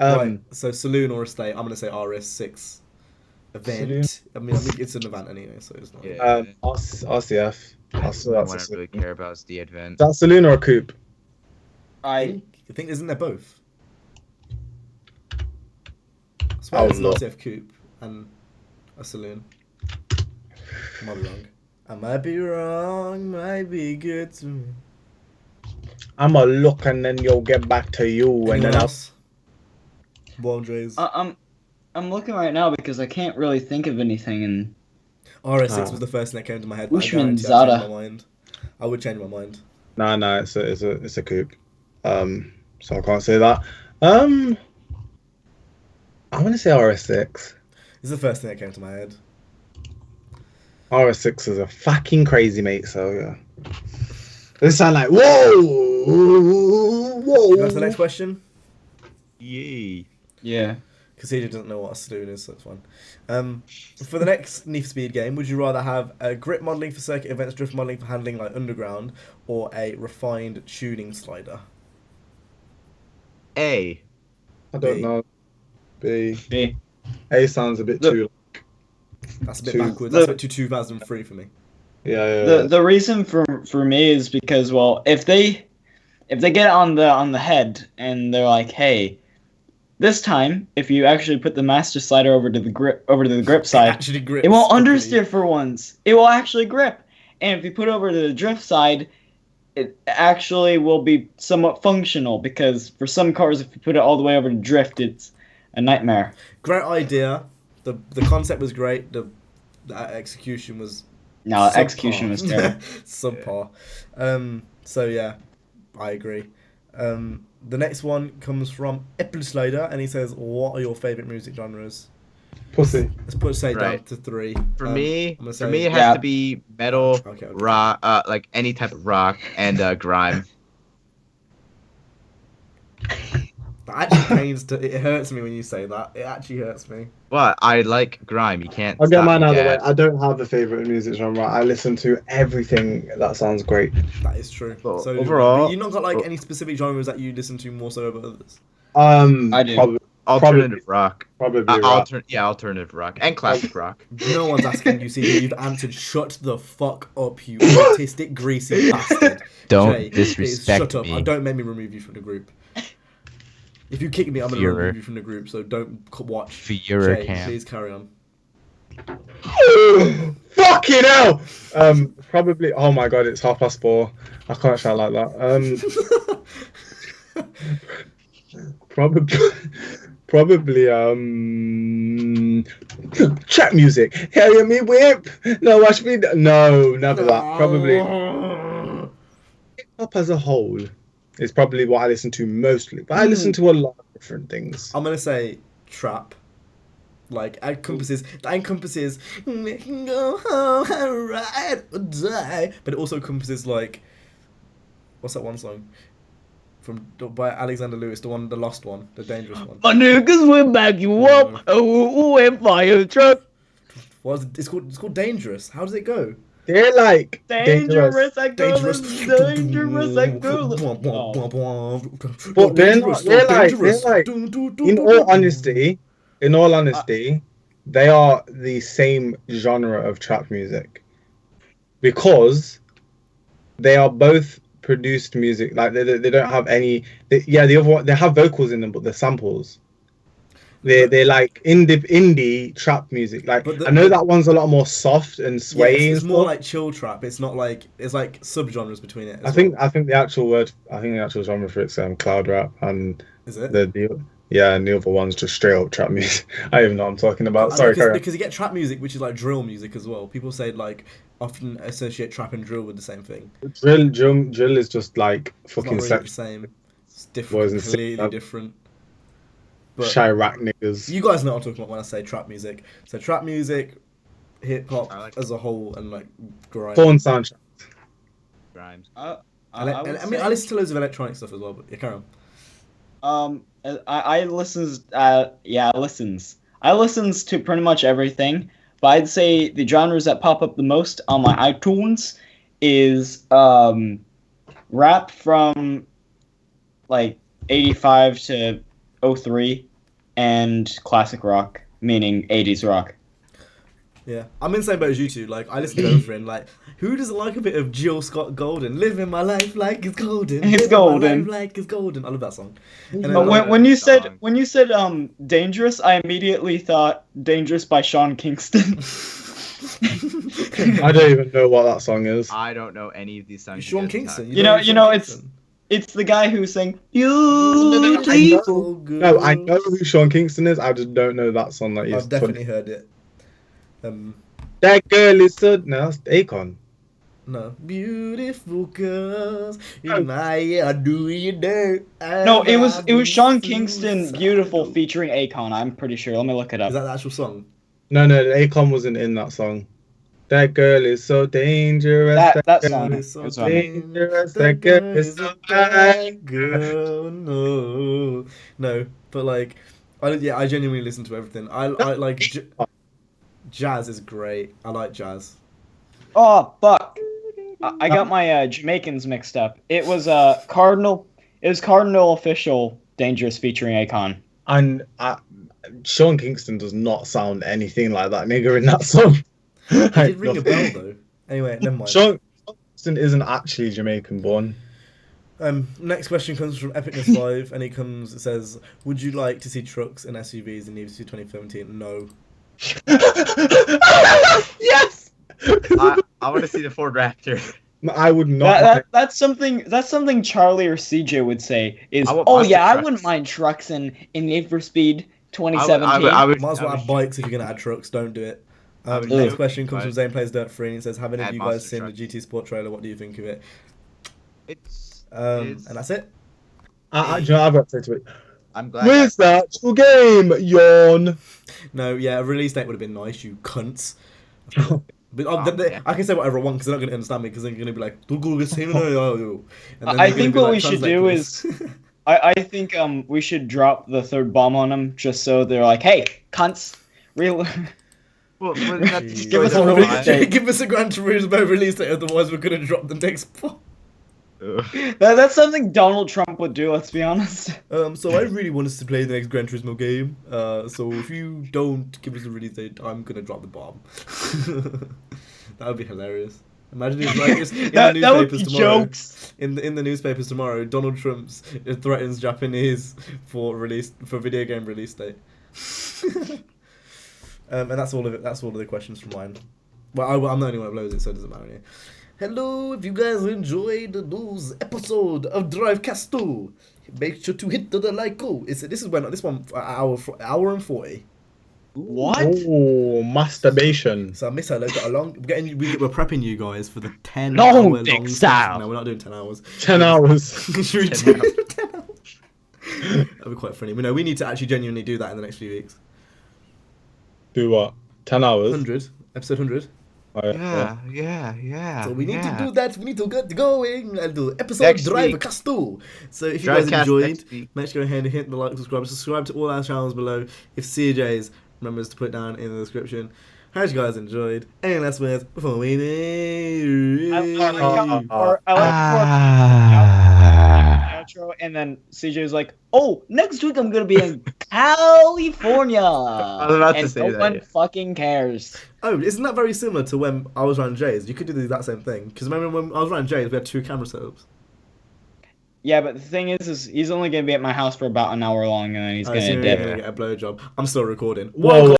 Right. So saloon or estate? I'm gonna say RS6. Event. Saloon? I mean, it's an event anyway, so it's not. Yeah. RCF. That's what I really care about is the event. Is that saloon or a coupe? I think isn't there both? I swear it's an RCF coupe and a saloon. I might be wrong. I might be wrong. Might be good to me. I'ma look and then you'll get back to you. Anyone And then else? Andres. I'm looking right now because I can't really think of anything. And RS6 was the first thing that came to my head. But Bushman I guarantee I'd change Zada. my mind. I would change my mind. No, it's a coupe. So I can't say that. I'm gonna say RS6. This is the first thing that came to my head. RS6 is a fucking crazy mate. So yeah. This sound like whoa. That's the next question. Yay. yeah, Because he doesn't know what a saloon is, so it's fine. For the next Need for Speed game, would you rather have a grip modelling for circuit events, drift modelling for handling like Underground, or a refined tuning slider? A. I don't B. know. B. B. A sounds a bit too. That's a bit Two. backwards. That's like to 2003 for me. Yeah. The reason for me is because, well, if they get on the head and they're like, hey, this time if you actually put the master slider over to the grip side, Actually grips it won't properly. understeer for once. It will actually grip. And if you put it over to the drift side, it actually will be somewhat functional, because for some cars, if you put it all the way over to drift, it's a nightmare. Great idea. The concept was great. The execution was No, subpar. execution was terrible. Subpar. So yeah, I agree. The next one comes from Apple Slider, and he says, "What are your favorite music genres?" Pussy. Let's put say down Right. to 3. For me, I'm gonna for say- me, it has Yeah. to be metal, Okay. rock, like any type of rock, and grime. That actually pains to. It hurts me when you say that. It actually hurts me. Well, I like grime. You can't. I'll get stop mine me, out of the way. Dad. I don't have a favorite music genre. I listen to everything that sounds great. That is true. Well, So overall- you not got like any specific genres that you listen to more so over others? I do. Alternative rock. Probably rap. Alternative rock and classic rock. No one's asking you. See, you've answered. Shut the fuck up, you autistic, greasy bastard. Don't Jay, disrespect shut up. me. Don't make me remove you from the group. If you kick me, I'm gonna Führer. remove you from the group. So don't watch. Führer Jay, cam. please carry on. Fucking hell! Probably. Oh my god, it's 4:30. I can't shout like that. Probably. Trap music. Hear me whip. No, watch me. No, never that. Probably. Hip hop as a whole is probably what I listen to mostly, but I listen to a lot of different things. I'm gonna say trap. Like that encompasses we can go home and ride or die, but it also encompasses like what's that one song by Alexander Lewis, the lost one, the dangerous one. My niggas will back you up. Oh, and fire truck. What is it? It's called Dangerous. How does it go? They're like Dangerous, I go. Dangerous. Dangerous, I go. But they're like in all honesty, they are the same genre of trap music, because they are both produced music. Like they don't have any. The other one, they have vocals in them, but they're samples. They're like indie trap music. Like I know that one's a lot more soft and swaying. It's more like chill trap. It's not like it's like subgenres between it. I think the actual genre for it's cloud rap, and is it? Yeah, and the other one's just straight up trap music. I don't even know what I'm talking about. Sorry, carry on. Because you get trap music, which is like drill music as well. People say like often associate trap and drill with the same thing. Drill is just like It's fucking not really the same. It's different, completely different. But Chirac niggas. you guys know what I'm talking about when I say trap music. So trap music, hip hop as a whole, and like grime. Porn soundtrack. Grimes. I mean, I listen to loads of electronic stuff as well. But yeah, carry on. I listens. I listens to pretty much everything. But I'd say the genres that pop up the most on my iTunes is rap from like 85 to 03 and classic rock, meaning 80s rock. Yeah, I'm in the same boat as you two. Like, I listen to everything. Like, who doesn't like a bit of Jill Scott Golden? Living my life like it's golden. It's golden. Like it's golden. I love that song. And then, But when you said Dangerous, I immediately thought Dangerous by Sean Kingston. I don't even know what that song is. I don't know any of these songs. Sean Kingston. You know, it's the guy who sang Beautiful Girl. No, I know who Sean Kingston is. I just don't know that song that I've definitely heard it. That girl is so... No, that's Akon. No. Beautiful girls in my ear do you dirt. No, it was Sean Kingston, Beautiful, featuring Akon. I'm pretty sure. Let me look it up. Is that the actual song? No, Akon wasn't in that song. That girl is so dangerous. That girl song is so is on. dangerous. That girl is so bad. Girl, no. But like, I genuinely listen to everything. I like jazz is great. I like jazz. Oh fuck! I got my Jamaicans mixed up. It was Cardinal. It was Cardinal Official Dangerous featuring Akon. And Sean Kingston does not sound anything like that nigga in that song. It did ring a bell though. Anyway, never mind. Sean Kingston isn't actually Jamaican born. Next question comes from Epicness5, and it says, would you like to see trucks and SUVs in EVC 2017? No. Yes! I want to see the Ford Raptor. I would not. That's something Charlie or CJ would say is, I wouldn't mind trucks in Need for Speed 2017. I would might as well have bikes if you're going to add trucks, don't do it. Next question comes from Zane Plays Dirt 3 and it says, have any of you guys seen the GT Sport trailer? What do you think of it? And that's it. I've got to say to it. I'm glad. Where's the actual game? Yawn. No, yeah, a release date would have been nice, you cunts. But I can say whatever I want because they're not going to understand me because they're going to be like, I think what we should do is, I think we should drop the third bomb on them just so they're like, hey, cunts, real. Well, give us a release date. Give us a Gran Turismo release date, otherwise we're going to drop the next bomb. That's something Donald Trump would do, let's be honest. So I really want us to play the next Gran Turismo game. So if you don't give us a release date, I'm gonna drop the bomb. That would be hilarious. Imagine if like it's in the newspapers tomorrow. Jokes. In the newspapers tomorrow, Donald Trump threatens Japanese for video game release date. And that's all of it. That's all of the questions from mine. Well, I'm the only one who uploads it, so it doesn't matter. Hello, if you guys enjoyed this episode of Drivecast 2, make sure to hit the like. This one hour and 40. What? Oh, masturbation. So I miss her. We're prepping you guys for the 10 No, hour long dick style. No, we're not doing 10 hours. 10 hours. Should we do 10 hours? That'd be quite funny. We need to actually genuinely do that in the next few weeks. Do what? 10 hours? 100. Episode 100. Yeah. So we need to do that. We need to get going and do episode Drivecast 2. So if you guys enjoyed, make sure to go ahead and hit the like, subscribe to all our channels below. If CJ's, remember to put it down in the description. Hope you guys enjoyed. Any last words before we leave? And then CJ was like, "Oh, next week I'm gonna be in California." I was about to say that. No one fucking cares. Oh, isn't that very similar to when I was around Jay's? You could do the exact same thing. Because remember when I was around Jay's, we had 2 camera setups. Yeah, but the thing is he's only gonna be at my house for about an hour long, and then he's gonna get dip. a blowjob. I'm still recording. Whoa.